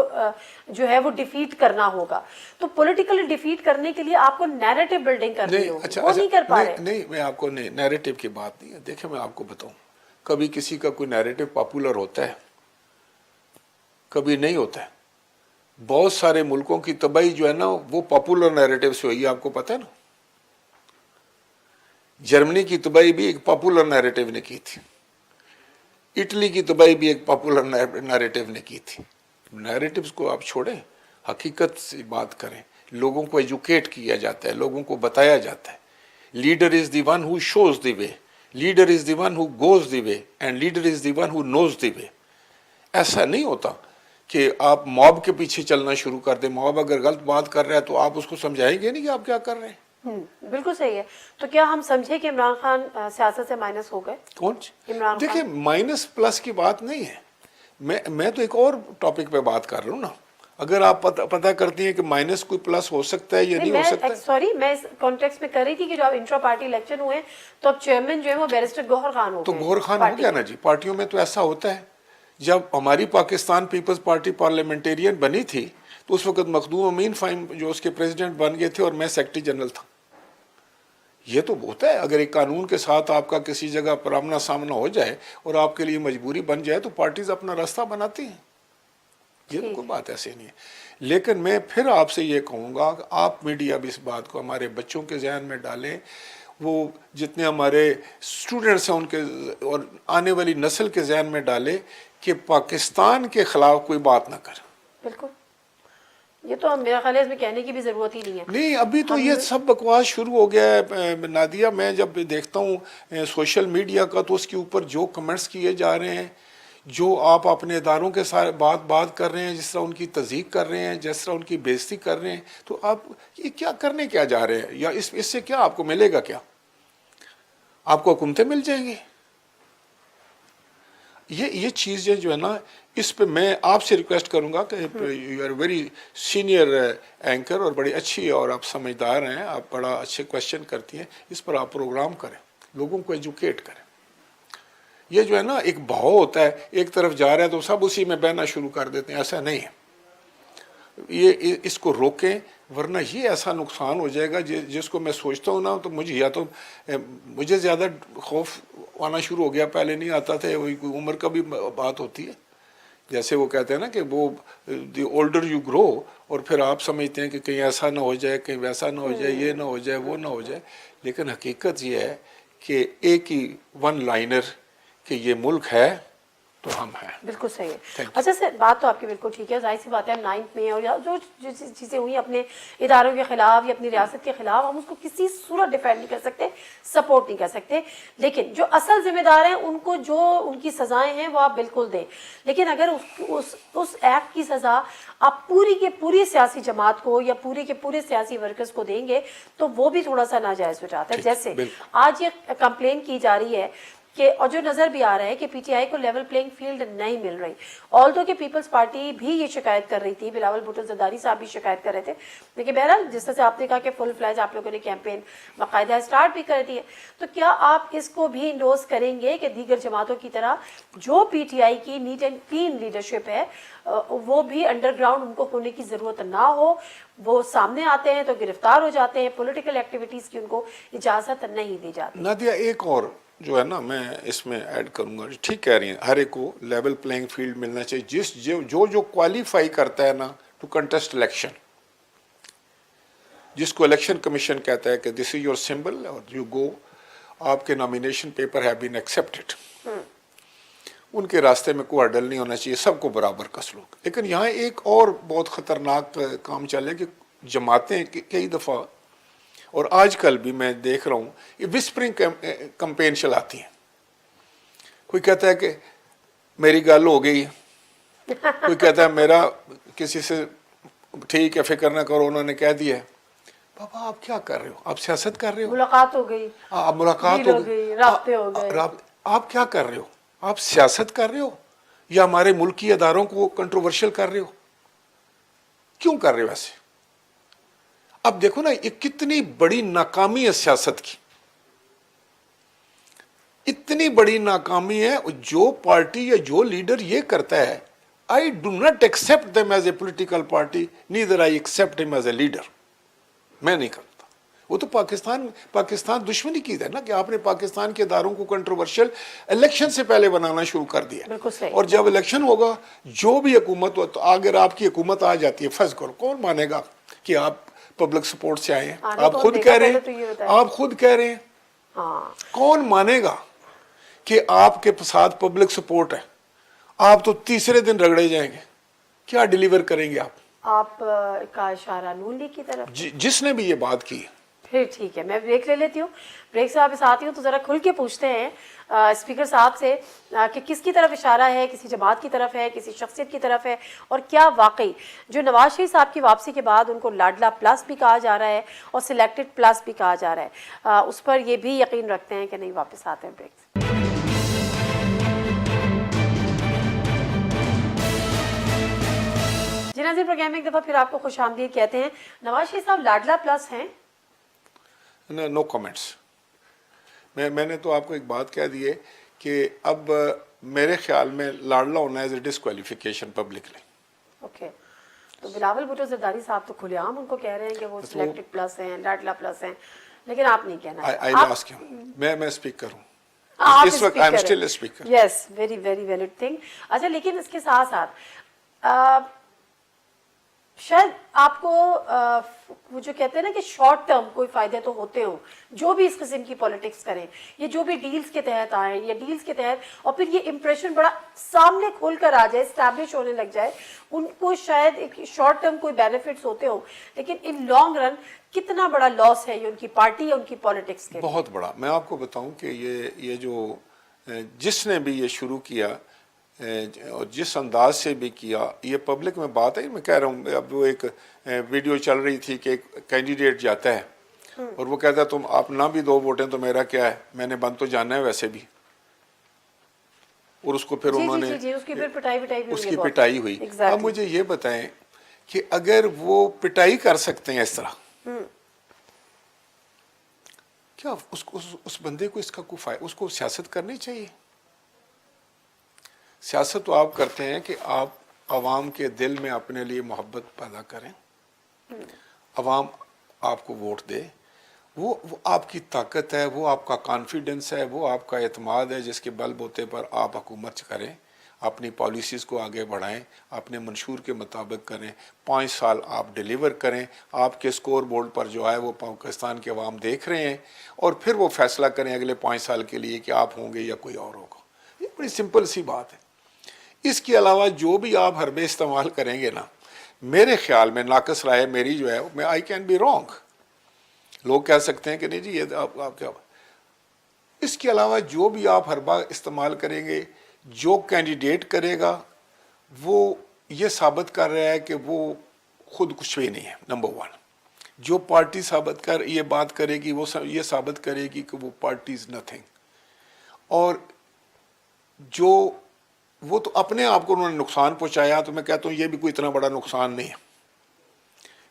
جو ہے وہ ڈیفیٹ کرنا ہوگا, تو پولیٹیکلی ڈیفیٹ کرنے کے لیے آپ کو نیریٹو بلڈنگ کرنی ہوگی, وہ نہیں کر پا رہے. نہیں, میں آپ کو نیریٹو کی بات نہیں ہے. دیکھیں میں آپ کو بتاؤں, کبھی کسی کا کوئی نیریٹو پاپولر ہوتا ہے, کبھی نہیں ہوتا ہے. بہت سارے ملکوں کی تباہی جو ہے نا وہ پاپولر نیریٹو سے ہوئی ہے, آپ کو پتہ ہے نا. جرمنی کی تباہی بھی ایک پاپولر نیریٹو نے کی تھی, اٹلی کی تباہی بھی ایک پاپولر نیریٹو نے کی تھی. نیریٹوز کو آپ چھوڑیں, حقیقت سے بات کریں. لوگوں کو ایجوکیٹ کیا جاتا ہے, لوگوں کو بتایا جاتا ہے. Leader is the one who shows the way, leader is the one who goes the way, and leader is the one who knows the way. ایسا نہیں ہوتا کہ آپ موب کے پیچھے چلنا شروع کر دیں. موب اگر غلط بات کر رہا ہے تو آپ اس کو سمجھائیں گے نہیں کہ آپ کیا کر رہے ہیں. بالکل صحیح ہے. تو کیا ہم سمجھے کہ عمران خان سیاست سے مائنس ہو گئے؟ کون؟ عمران خان. دیکھیں مائنس پلس کی بات نہیں ہے, میں تو ایک اور ٹاپک پہ بات کر رہا ہوں نا. اگر آپ پتہ کرتی ہیں کہ مائنس کوئی پلس ہو سکتا ہے یا نہیں ہو سکتا ہے. سوری, میں اس کانٹیکس میں کر رہی تھی کہ جو آپ انٹرا پارٹی الیکشن ہوئے تو اب چیئرمین جو ہے وہ بیرسٹر گوہر خان ہو تو گئے. گوہر خان ہو گیا نا جی. پارٹیوں میں تو ایسا ہوتا ہے. جب ہماری پاکستان پیپلز پارٹی پارلیمنٹیرین بنی تھی تو اس وقت مخدوم امین فہیم جو اس کے پریزیڈنٹ بن گئے تھے اور میں سیکرٹری جنرل تھا. یہ تو ہوتا ہے, اگر ایک قانون کے ساتھ آپ کا کسی جگہ پر آمنا سامنا ہو جائے اور آپ کے لیے مجبوری بن جائے تو پارٹیز اپنا راستہ بناتی ہیں. یہ تو کوئی بات ایسی نہیں ہے. لیکن میں پھر آپ سے یہ کہوں گا کہ آپ میڈیا بھی اس بات کو ہمارے بچوں کے ذہن میں ڈالیں, وہ جتنے ہمارے اسٹوڈنٹس ہیں ان کے اور آنے والی نسل کے ذہن میں ڈالے کہ پاکستان کے خلاف کوئی بات نہ کرے. بالکل, یہ تو میرا خیال ہے اس میں کہنے کی بھی ضرورت ہی نہیں ہے. نہیں, ابھی تو یہ سب بکواس شروع ہو گیا ہے نادیہ. میں جب دیکھتا ہوں سوشل میڈیا کا تو اس کے اوپر جو کمنٹس کیے جا رہے ہیں, جو آپ اپنے اداروں کے ساتھ بات کر رہے ہیں, جس طرح ان کی تضحیق کر رہے ہیں, جس طرح ان کی بے عزتی کر رہے ہیں, تو آپ یہ کیا کرنے کیا جا رہے ہیں, یا اس سے کیا آپ کو ملے گا؟ کیا آپ کو حکومتیں مل جائیں گی؟ یہ چیزیں جو ہے نا, اس پہ میں آپ سے ریکویسٹ کروں گا کہ you are very senior anchor اور بڑی اچھی اور آپ سمجھدار ہیں, آپ بڑا اچھے کویشچن کرتی ہیں, اس پر آپ پروگرام کریں, لوگوں کو ایجوکیٹ کریں. یہ جو ہے نا ایک بہاؤ ہوتا ہے, ایک طرف جا رہا ہے تو سب اسی میں بہنا شروع کر دیتے ہیں. ایسا نہیں ہے, یہ اس کو روکیں, ورنہ یہ ایسا نقصان ہو جائے گا جس کو میں سوچتا ہوں نا تو مجھے زیادہ خوف آنا شروع ہو گیا. پہلے نہیں آتا تھا, وہی کوئی عمر کا بھی بات ہوتی ہے. جیسے وہ کہتے ہیں نا کہ وہ دی اولڈر یو گرو، اور پھر آپ سمجھتے ہیں کہ کہیں ایسا نہ ہو جائے، کہیں ویسا نہ ہو جائے، یہ نہ ہو جائے، وہ نہ ہو جائے. لیکن حقیقت یہ ہے کہ ایک ہی ون لائنر کہ یہ ملک ہے تو ہم ہیں. بالکل صحیح ہے. اچھا سر، بات تو آپ کی بالکل ٹھیک ہے، ظاہر سی بات ہے ہم 9th میں اور جو چیزیں ہوئی اپنے اداروں کے خلاف یا اپنی ریاست کے خلاف، ہم اس کو کسی صورت ڈیفینڈ نہیں کر سکتے، سپورٹ نہیں کر سکتے. لیکن جو اصل ذمہ دار ہیں ان کو جو ان کی سزائیں ہیں وہ آپ بالکل دیں. لیکن اگر اس ایکٹ کی سزا آپ پوری کے پوری سیاسی جماعت کو یا پوری کے پورے سیاسی ورکرز کو دیں گے تو وہ بھی تھوڑا سا ناجائز ہو جاتا ہے. جیسے آج یہ کمپلین کی جا رہی ہے کہ، اور جو نظر بھی آ رہا ہے کہ پی ٹی آئی کو لیول پلینگ فیلڈ نہیں مل رہی. آلدو کہ پیپلز پارٹی بھی یہ شکایت کر رہی تھی، بلاول بھٹو زرداری صاحب بھی شکایت کر رہے تھے. لیکن بہرحال جس طرح سے آپ نے کہا کہ فل فلیج آپ لوگوں نے کیمپین باقاعدہ اسٹارٹ بھی کر دی ہے، تو کیا آپ اس کو بھی انڈورس کریں گے کہ دیگر جماعتوں کی طرح جو پی ٹی آئی کی نیٹ اینڈ کلین لیڈرشپ ہے وہ بھی انڈر گراؤنڈ ان کو ہونے کی ضرورت نہ ہو، وہ سامنے آتے ہیں تو گرفتار ہو جاتے ہیں، پولیٹیکل ایکٹیویٹیز کی ان کو اجازت نہیں دی جاتی؟ نادیہ ایک اور جو ہے نا میں اس میں ایڈ کروں گا، ٹھیک کہہ رہی ہیں، ہر ایک کو لیول پلینگ فیلڈ ملنا چاہیے. جو کوالیفائی کرتا ہے نا ٹو کنٹیسٹ الیکشن، جس کو الیکشن کمیشن کہتا ہے کہ دس از یور سمبل اور یو گو، آپ کے nomination paper have been accepted, ان کے راستے میں کوئی ہرڈل نہیں ہونا چاہیے، سب کو برابر کا سلوک. لیکن یہاں ایک اور بہت خطرناک کام چلے کہ جماعتیں کئی دفعہ، اور آج کل بھی میں دیکھ رہا ہوں، یہ وسپرنگ کمپین چلاتی ہیں. کوئی کہتا ہے کہ میری گل ہو گئی، کوئی کہتا ہے میرا کسی سے ٹھیک ہے فکر نہ کرو انہوں نے کہہ دیا ہے. بابا آپ کیا کر رہے ہو؟ آپ سیاست کر رہے ہو، ملاقات ہو گئی، آپ ملاقات ہو گئی، رابطے ہو گئے، آپ کیا کر رہے ہو؟ آپ سیاست کر رہے ہو یا ہمارے ملکی اداروں کو کنٹروورشل کر رہے ہو؟ کیوں کر رہے ہو ایسے؟ اب دیکھو نا یہ کتنی بڑی ناکامی ہے سیاست کی، اتنی بڑی ناکامی ہے. جو پارٹی یا جو لیڈر یہ کرتا ہے، I do not accept them as a political party, neither I accept him as a leader. میں نہیں کرتا. وہ تو پاکستان دشمنی کی ہے نا کہ آپ نے پاکستان کے اداروں کو کنٹروورشل الیکشن سے پہلے بنانا شروع کر دیا. اور جب الیکشن ہوگا جو بھی حکومت ہو، تو اگر آپ کی حکومت آ جاتی ہے، فرض کرو، کون مانے گا کہ آپ پبلک سپورٹ سے آئے ہیں؟ آپ خود کہہ رہے ہیں، آپ خود کہہ رہے ہیں، کون مانے گا کہ آپ کے ساتھ پبلک سپورٹ ہے؟ آپ تو تیسرے دن رگڑے جائیں گے. کیا ڈیلیور کریں گے آپ کا اشارہ نون لیگ کی طرف جس نے بھی یہ بات کی. پھر ٹھیک ہے، میں بریک لے لیتی ہوں. بریک سے واپس آتی ہوں تو ذرا کھل کے پوچھتے ہیں اسپیکر صاحب سے کہ کس کی طرف اشارہ ہے، کسی جماعت کی طرف ہے، کسی شخصیت کی طرف ہے، اور کیا واقعی جو نواز شریف صاحب کی واپسی کے بعد ان کو لاڈلا پلس بھی کہا جا رہا ہے اور سلیکٹڈ پلس بھی کہا جا رہا ہے، اس پر یہ بھی یقین رکھتے ہیں کہ نہیں؟ واپس آتے ہیں بریک سے. جی ناظرین، پروگرام میں ایک دفعہ پھر آپ کو خوش آمدید کہتے ہیں. نواز شریف صاحب لاڈلا پلس ہیں؟ نو کمنٹس. میں نے تو آپ کو ایک بات کہہ دی ہے کہ اب میرے خیال میں لاڈلا ہونا as a disqualification publicly. Okay, تو بلاول بھٹو زرداری صاحب تو کھلے عام ان کو کہہ رہے ہیں کہ وہ سلیکٹڈ پلس ہیں، لاڈلا پلس ہیں، لیکن آپ نہیں کہنا. میں اسپیکر ہوں اس وقت. I'm still a speaker. Yes, very very valid thing. اچھا، لیکن اس کے ساتھ ساتھ شاید آپ کو وہ جو کہتے ہیں نا کہ شارٹ ٹرم کوئی فائدے تو ہوتے ہوں، جو بھی اس قسم کی پولیٹکس کریں، یہ جو بھی ڈیلز کے تحت آئیں یا ڈیلز کے تحت، اور پھر یہ امپریشن بڑا سامنے کھول کر آ جائے، اسٹیبلش ہونے لگ جائے، ان کو شاید ایک شارٹ ٹرم کوئی بینیفٹس ہوتے ہوں، لیکن ان لانگ رن کتنا بڑا لاس ہے یہ ان کی پارٹی یا ان کی پولیٹکس کے؟ بہت بڑا. میں آپ کو بتاؤں کہ یہ جو جس نے بھی یہ شروع کیا اور جس انداز سے بھی کیا، یہ پبلک میں بات ہے. میں کہہ رہا ہوں، اب وہ ایک ویڈیو چل رہی تھی کہ ایک کینڈیڈیٹ جاتا ہے اور وہ کہتا ہے تم آپ نہ بھی 2 ووٹیں تو میرا کیا ہے، میں نے بند تو جانا ہے ویسے بھی. اور اس کو پھر انہوں نے اس کی پٹائی ہوئی. اب مجھے یہ بتائیں کہ اگر وہ پٹائی کر سکتے ہیں اس طرح، کیا اس بندے کو اس کا کوئی فائدہ؟ اس کو سیاست کرنی چاہیے. سیاست تو آپ کرتے ہیں کہ آپ عوام کے دل میں اپنے لیے محبت پیدا کریں، عوام آپ کو ووٹ دے، وہ آپ کی طاقت ہے، وہ آپ کا کانفیڈنس ہے، وہ آپ کا اعتماد ہے جس کے بل بوتے پر آپ حکومت کریں. اپنی پالیسیز کو آگے بڑھائیں، اپنے منشور کے مطابق کریں، 5 سال آپ ڈیلیور کریں، آپ کے سکور بورڈ پر جو ہے وہ پاکستان کے عوام دیکھ رہے ہیں، اور پھر وہ فیصلہ کریں اگلے 5 سال کے لیے کہ آپ ہوں گے یا کوئی اور ہوگا۔ یہ بڑی سمپل سی بات ہے۔ اس کے علاوہ جو بھی آپ حربے استعمال کریں گے نا، میرے خیال میں ناقص رائے میری جو ہے، میں آئی کین بی رانگ، لوگ کہہ سکتے ہیں کہ نہیں جی یہ آپ کیا، اس کے علاوہ جو بھی آپ حربہ استعمال کریں گے، جو کینڈیڈیٹ کرے گا وہ یہ ثابت کر رہا ہے کہ وہ خود کچھ بھی نہیں ہے، نمبر 1۔ جو پارٹی یہ بات کرے گی وہ یہ ثابت کرے گی کہ وہ پارٹی از نتھنگ، اور جو وہ تو اپنے آپ کو انہوں نے نقصان پہنچایا، تو میں کہتا ہوں یہ بھی کوئی اتنا بڑا نقصان نہیں ہے،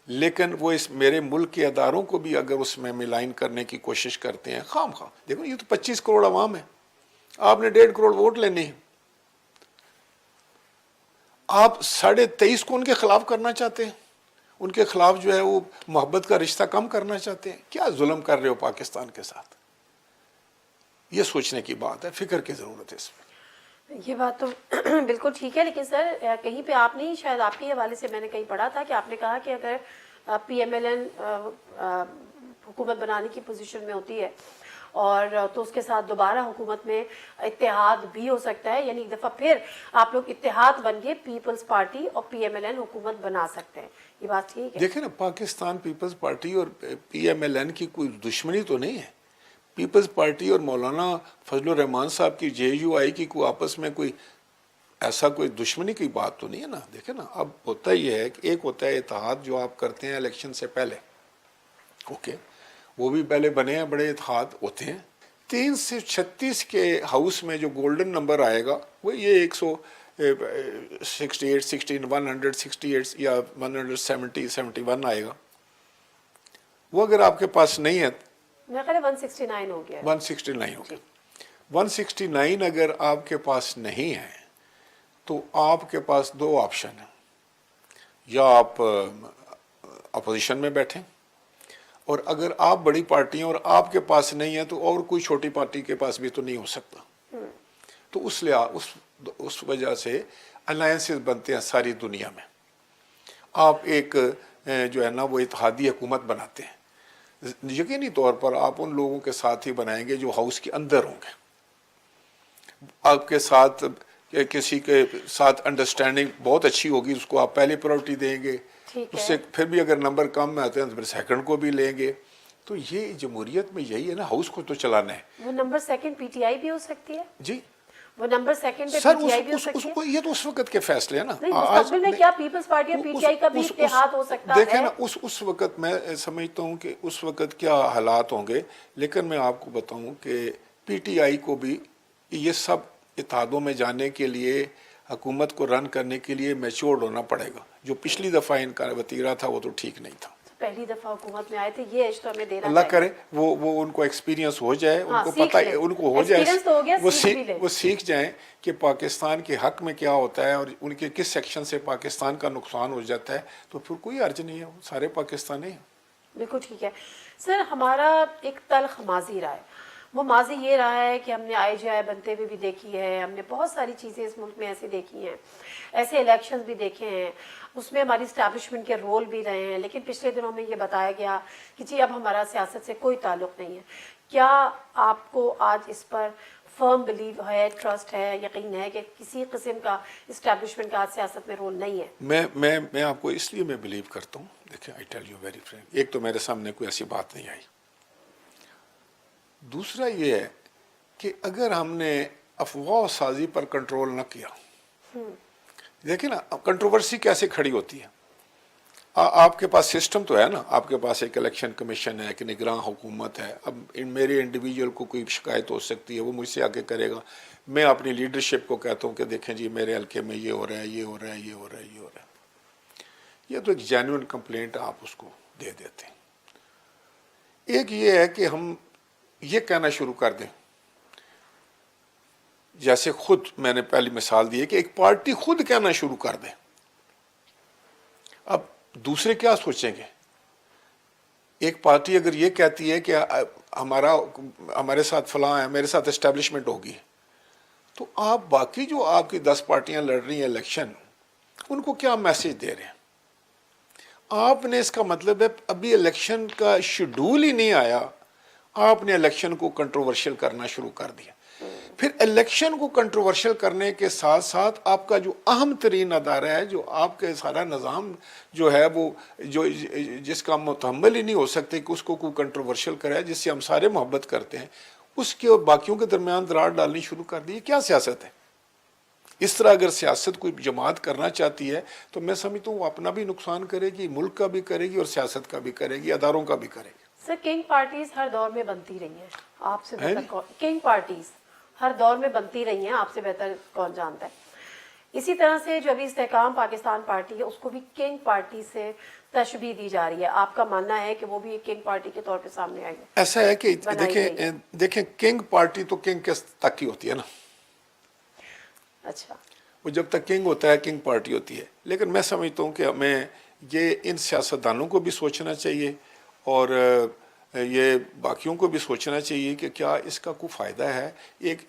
لیکن وہ اس میرے ملک کے اداروں کو بھی اگر اس میں ملائن کرنے کی کوشش کرتے ہیں خام خواہ، دیکھو یہ تو 25 کروڑ عوام ہے، آپ نے 1.5 کروڑ ووٹ لینے ہیں، آپ 23.5 کو ان کے خلاف کرنا چاہتے ہیں، ان کے خلاف جو ہے وہ محبت کا رشتہ کم کرنا چاہتے ہیں، کیا ظلم کر رہے ہو پاکستان کے ساتھ؟ یہ سوچنے کی بات ہے، فکر کی ضرورت ہے اس میں۔ یہ بات تو بالکل ٹھیک ہے، لیکن سر کہیں پہ آپ نہیں، شاید آپ کے حوالے سے میں نے کہیں پڑھا تھا کہ آپ نے کہا کہ اگر پی ایم ایل این حکومت بنانے کی پوزیشن میں ہوتی ہے اور تو اس کے ساتھ دوبارہ حکومت میں اتحاد بھی ہو سکتا ہے، یعنی ایک دفعہ پھر آپ لوگ اتحاد بن کے پیپلز پارٹی اور پی ایم ایل این حکومت بنا سکتے ہیں، یہ بات ٹھیک ہے؟ دیکھیں نا، پاکستان پیپلز پارٹی اور پی ایم ایل این کی کوئی دشمنی تو نہیں ہے، پیپلز پارٹی اور مولانا فضل الرحمان صاحب کی جے یو آئی کی کوئی آپس میں کوئی ایسا کوئی دشمنی کی بات تو نہیں ہے نا۔ دیکھیں نا، اب ہوتا یہ ہے کہ ایک ہوتا ہے اتحاد جو آپ کرتے ہیں الیکشن سے پہلے، اوکے، وہ بھی پہلے بنے ہیں، بڑے اتحاد ہوتے ہیں۔ 3 سے 36 کے ہاؤس میں جو گولڈن نمبر آئے گا وہ یہ 168 168 یا 170 71 آئے گا، وہ اگر آپ کے پاس نہیں ہے، میرا خیال ہے 169 ہو گیا، 169 ہو گیا، 169 اگر آپ کے پاس نہیں ہے تو آپ کے پاس 2 آپشن ہیں، یا آپ اپوزیشن میں بیٹھیں، اور اگر آپ بڑی پارٹی ہیں اور آپ کے پاس نہیں ہے تو اور کوئی چھوٹی پارٹی کے پاس بھی تو نہیں ہو سکتا، تو اس وجہ سے الائنسز بنتے ہیں ساری دنیا میں، آپ ایک جو ہے نا وہ اتحادی حکومت بناتے ہیں، یقینی طور پر آپ ان لوگوں کے ساتھ ہی بنائیں گے جو ہاؤس کے اندر ہوں گے، آپ کے ساتھ کسی کے ساتھ انڈرسٹینڈنگ بہت اچھی ہوگی، اس کو آپ پہلی پرائرٹی دیں گے، اس سے پھر بھی اگر نمبر کم میں آتے ہیں تو پھر سیکنڈ کو بھی لیں گے، تو یہ جمہوریت میں یہی ہے نا، ہاؤس کو تو چلانا ہے۔ وہ نمبر سیکنڈ پی ٹی آئی بھی ہو سکتی ہے، جی وہ نمبر سیکنڈ پہ سر، پی ٹی آئی بھی ہو سکتی ہے، یہ تو اس وقت کے فیصلے ہیں نا، نہیں مستقبل میں کیا پیپلز پارٹی اور پی ٹی آئی کا بھی اتحاد ہو سکتا ہے؟ دیکھیں نا، اس وقت میں سمجھتا ہوں کہ اس وقت کیا حالات ہوں گے، لیکن میں آپ کو بتاؤں کہ پی ٹی آئی کو بھی یہ سب اتحادوں میں جانے کے لیے، حکومت کو رن کرنے کے لیے میچورڈ ہونا پڑے گا، جو پچھلی دفعہ ان کا وتیرہ تھا وہ تو ٹھیک نہیں تھا۔ پہلی دفعہ حکومت میں آئے تھے، یہ ایج تو ہمیں دینا اللہ چاہیے، کرے وہ ان کو ایکسپیرینس ہو جائے، ان کو سیکھ پتہ لیں، ان کو ہو جائے، ایکسپیرینس تو ہو گیا، سیکھ بھی لیں۔ وہ سیکھ جائیں کہ پاکستان کے حق میں کیا ہوتا ہے اور ان کے کس سیکشن سے پاکستان کا نقصان ہو جاتا ہے، تو پھر کوئی حرج نہیں ہے، وہ سارے پاکستانی ہیں۔ بالکل ٹھیک ہے سر، ہمارا ایک تلخ ماضی رہا ہے، وہ ماضی یہ رہا ہے کہ ہم نے آئی جی آئی بنتے ہوئے بھی دیکھی ہے، ہم نے بہت ساری چیزیں اس ملک میں ایسی دیکھی ہیں، ایسے الیکشنز بھی دیکھے ہیں، اس میں ہماری اسٹیبلشمنٹ کے رول بھی رہے ہیں، لیکن پچھلے دنوں میں یہ بتایا گیا کہ جی اب ہمارا سیاست سے کوئی تعلق نہیں ہے۔ کیا آپ کو آج اس پر فرم بلیو ہے، ٹرسٹ ہے، یقین ہے کہ کسی قسم کا اسٹیبلشمنٹ کا آج سیاست میں رول نہیں ہے؟ میں آپ کو اس لیے میں بلیو کرتا ہوں، دیکھیں I tell you very Frank, ایک تو میرے سامنے کوئی ایسی بات نہیں آئی، دوسرا یہ ہے کہ اگر ہم نے افواہ سازی پر کنٹرول نہ کیا، دیکھیں نا کنٹروورسی کیسے کھڑی ہوتی ہے، آپ کے پاس سسٹم تو ہے نا، آپ کے پاس ایک الیکشن کمیشن ہے، ایک نگراں حکومت ہے، اب میرے انڈیویجول کو کوئی شکایت ہو سکتی ہے، وہ مجھ سے آگے کرے گا، میں اپنی لیڈرشپ کو کہتا ہوں کہ دیکھیں جی میرے حلقے میں یہ ہو رہا ہے، یہ ہو رہا ہے، یہ ہو رہا ہے، یہ ہو رہا ہے، یہ تو ایک جینوئن کمپلینٹ آپ اس کو دے دیتے ہیں۔ ایک یہ ہے کہ ہم یہ کہنا شروع کر دیں، جیسے خود میں نے پہلی مثال دی ہے کہ ایک پارٹی خود کہنا شروع کر دے، اب دوسرے کیا سوچیں گے؟ ایک پارٹی اگر یہ کہتی ہے کہ ہمارے ساتھ فلاں ہے، میرے ساتھ اسٹیبلشمنٹ ہوگی، تو آپ باقی جو آپ کی 10 پارٹیاں لڑ رہی ہیں الیکشن، ان کو کیا میسج دے رہے ہیں؟ آپ نے اس کا مطلب ہے ابھی الیکشن کا شیڈول ہی نہیں آیا، آپ نے الیکشن کو کنٹروورشل کرنا شروع کر دیا۔ پھر الیکشن کو کنٹروورشل کرنے کے ساتھ ساتھ آپ کا جو اہم ترین ادارہ ہے، جو آپ کے سارا نظام جو ہے وہ جو جس کا ہم متحمل ہی نہیں ہو سکتے کہ اس کو کوئی کنٹروورشل کرے، جس سے ہم سارے محبت کرتے ہیں، اس کے اور باقیوں کے درمیان دراڑ ڈالنی شروع کر دی۔ کیا سیاست ہے؟ اس طرح اگر سیاست کوئی جماعت کرنا چاہتی ہے تو میں سمجھتا ہوں وہ اپنا بھی نقصان کرے گی، ملک کا بھی کرے گی اور سیاست کا بھی کرے گی، اداروں کا بھی کرے گی۔ سر کنگ پارٹیز ہر دور میں بنتی رہی ہیں، آپ سے بہتر کنگ پارٹیز ہر دور میں بنتی رہی ہیں، آپ سے بہتر کون جانتا ہے۔ اسی طرح سے جو ابھی استحکام پاکستان پارٹی ہے، اس کو بھی کنگ پارٹی سے تشبیہ دی جا رہی ہے، آپ کا ماننا ہے کہ وہ بھی ایک کنگ پارٹی کے طور پہ سامنے آئی ہے؟ ایسا ہے کہ دیکھیں کنگ پارٹی تو کنگ کے تک ہی ہوتی ہے نا، اچھا، وہ جب تک کنگ ہوتا ہے کنگ پارٹی ہوتی ہے۔ لیکن میں سمجھتا ہوں کہ ہمیں یہ ان سیاستدانوں کو بھی سوچنا چاہیے اور یہ باقیوں کو بھی سوچنا چاہیے کہ کیا اس کا کوئی فائدہ ہے۔ ایک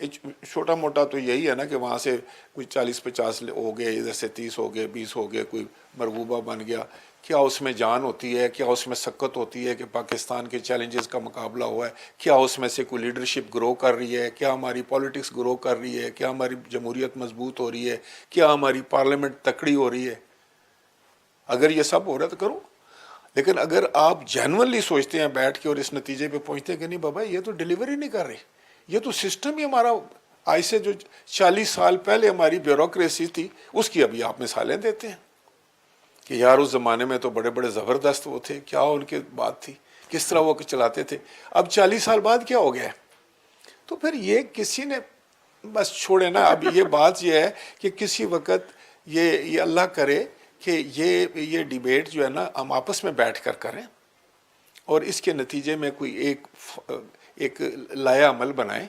چھوٹا موٹا تو یہی ہے نا کہ وہاں سے کوئی 40-50 ہو گئے، ادھر سے 30 ہو گئے، 20 ہو گئے، کوئی مرغوبہ بن گیا۔ کیا اس میں جان ہوتی ہے؟ کیا اس میں سکت ہوتی ہے کہ پاکستان کے چیلنجز کا مقابلہ ہوا ہے؟ کیا اس میں سے کوئی لیڈرشپ گرو کر رہی ہے؟ کیا ہماری پالیٹکس گرو کر رہی ہے؟ کیا ہماری جمہوریت مضبوط ہو رہی ہے؟ کیا ہماری پارلیمنٹ تکڑی ہو رہی ہے؟ اگر یہ سب ہو رہا ہے تو کرو۔ لیکن اگر آپ جینونلی سوچتے ہیں بیٹھ کے اور اس نتیجے پہ پہنچتے ہیں کہ نہیں بابا یہ تو ڈیلیوری نہیں کر رہی، یہ تو سسٹم ہی ہمارا آج سے جو 40 سال پہلے ہماری بیوروکریسی تھی اس کی ابھی آپ مثالیں دیتے ہیں کہ یار اس زمانے میں تو بڑے بڑے زبردست وہ تھے، کیا ان کے بات تھی، کس طرح وہ چلاتے تھے۔ اب 40 سال بعد کیا ہو گیا ہے؟ تو پھر یہ کسی نے بس چھوڑے نا۔ اب یہ بات یہ ہے کہ کسی وقت یہ اللہ کرے کہ یہ ڈیبیٹ جو ہے نا ہم آپس میں بیٹھ کر کریں اور اس کے نتیجے میں کوئی ایک لایا عمل بنائیں،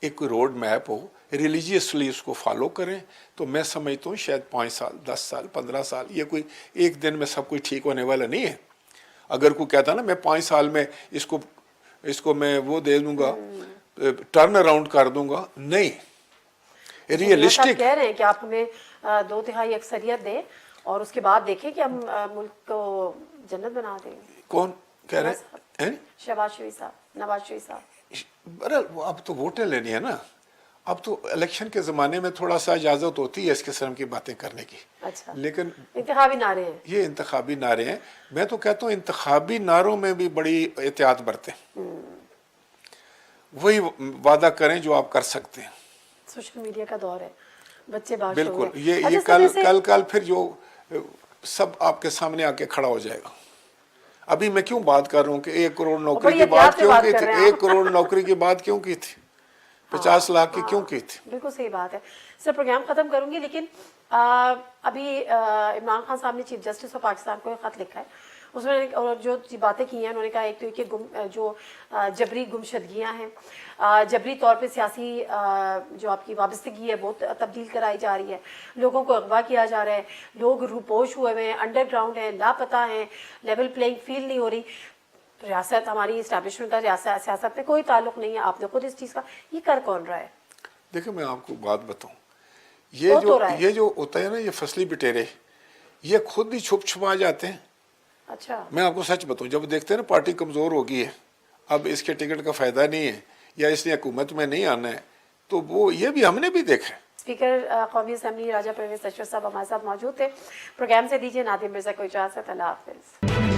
ایک روڈ میپ ہو، ریلیجیسلی اس کو فالو کریں، تو میں سمجھتا ہوں شاید 5 سال 10 سال 15 سال یہ کوئی ایک دن میں سب کچھ ٹھیک ہونے والا نہیں ہے۔ اگر کوئی کہتا نا میں 5 سال میں اس کو میں وہ دے دوں گا، ٹرن اراؤنڈ کر دوں گا، نہیں۔ ریئلسٹک کہہ رہے ہیں کہ آپ ہمیں 2/3 اکثریت دیں اور اس کے بعد دیکھیں کہ ہم ملک کو جنت بنا دیں گے۔ کون کہہ رہے ہیں؟ شہباز شریف صاحب، نواز شریف صاحب۔ بہرحال اب تو ووٹیں لینی ہے نا، اب تو الیکشن کے زمانے میں تھوڑا سا اجازت ہوتی ہے اس قسم کی باتیں کرنے کی، اچھا، لیکن انتخابی نعرے ہیں، یہ انتخابی نعرے ہیں۔ میں تو کہتا ہوں انتخابی نعروں میں بھی بڑی احتیاط برتیں، وہی وعدہ کریں جو آپ کر سکتے ہیں۔ سوشل میڈیا کا دور ہے، بچے بات بالکل، یہ کل پھر جو سب آپ کے سامنے آ کے کھڑا ہو جائے گا۔ ابھی میں کیوں بات کر رہا ہوں کہ 1 کروڑ نوکری کی بات کیوں کی تھی؟ 1 کروڑ نوکری کی بات کیوں کی تھی؟ 50 لاکھ کی کیوں کی تھی؟ بالکل صحیح بات ہے۔ سر پروگرام ختم کروں گی، لیکن ابھی عمران خان صاحب نے چیف جسٹس آف پاکستان کو ایک خط لکھا ہے، اس میں اور جو باتیں کی ہیں انہوں نے کہا ایک تو کہ جو جبری گمشدگیاں ہیں، جبری طور پہ سیاسی جو آپ کی وابستگی ہے وہ تبدیل کرائی جا رہی ہے، لوگوں کو اغوا کیا جا رہا ہے، لوگ روپوش ہوئے ہوئے ہیں، انڈر گراؤنڈ ہیں، لاپتہ ہیں، لیول پلینگ فیلڈ نہیں ہو رہی۔ ریاست ہماری اسٹیبلشمنٹ کا سیاست میں کوئی تعلق نہیں ہے، آپ نے خود اس چیز کا، یہ کر کون رہا ہے؟ دیکھیں میں آپ کو بات بتاؤں، یہ جو ہوتا ہے نا یہ فصلی بٹیرے، یہ خود ہی چھپ چھپا جاتے ہیں۔ اچھا، میں آپ کو سچ بتاؤں، جب دیکھتے ہیں نا پارٹی کمزور ہو گئی ہے، اب اس کے ٹکٹ کا فائدہ نہیں ہے یا اس نے حکومت میں نہیں آنا ہے، تو وہ یہ بھی ہم نے بھی دیکھا ہے۔ اسپیکر قومی اسمبلی راجہ پرویز اشرف صاحب ہمارے ساتھ موجود تھے۔ پروگرام سے دیجیے نادر مرزا کو اجازت، اللہ حافظ۔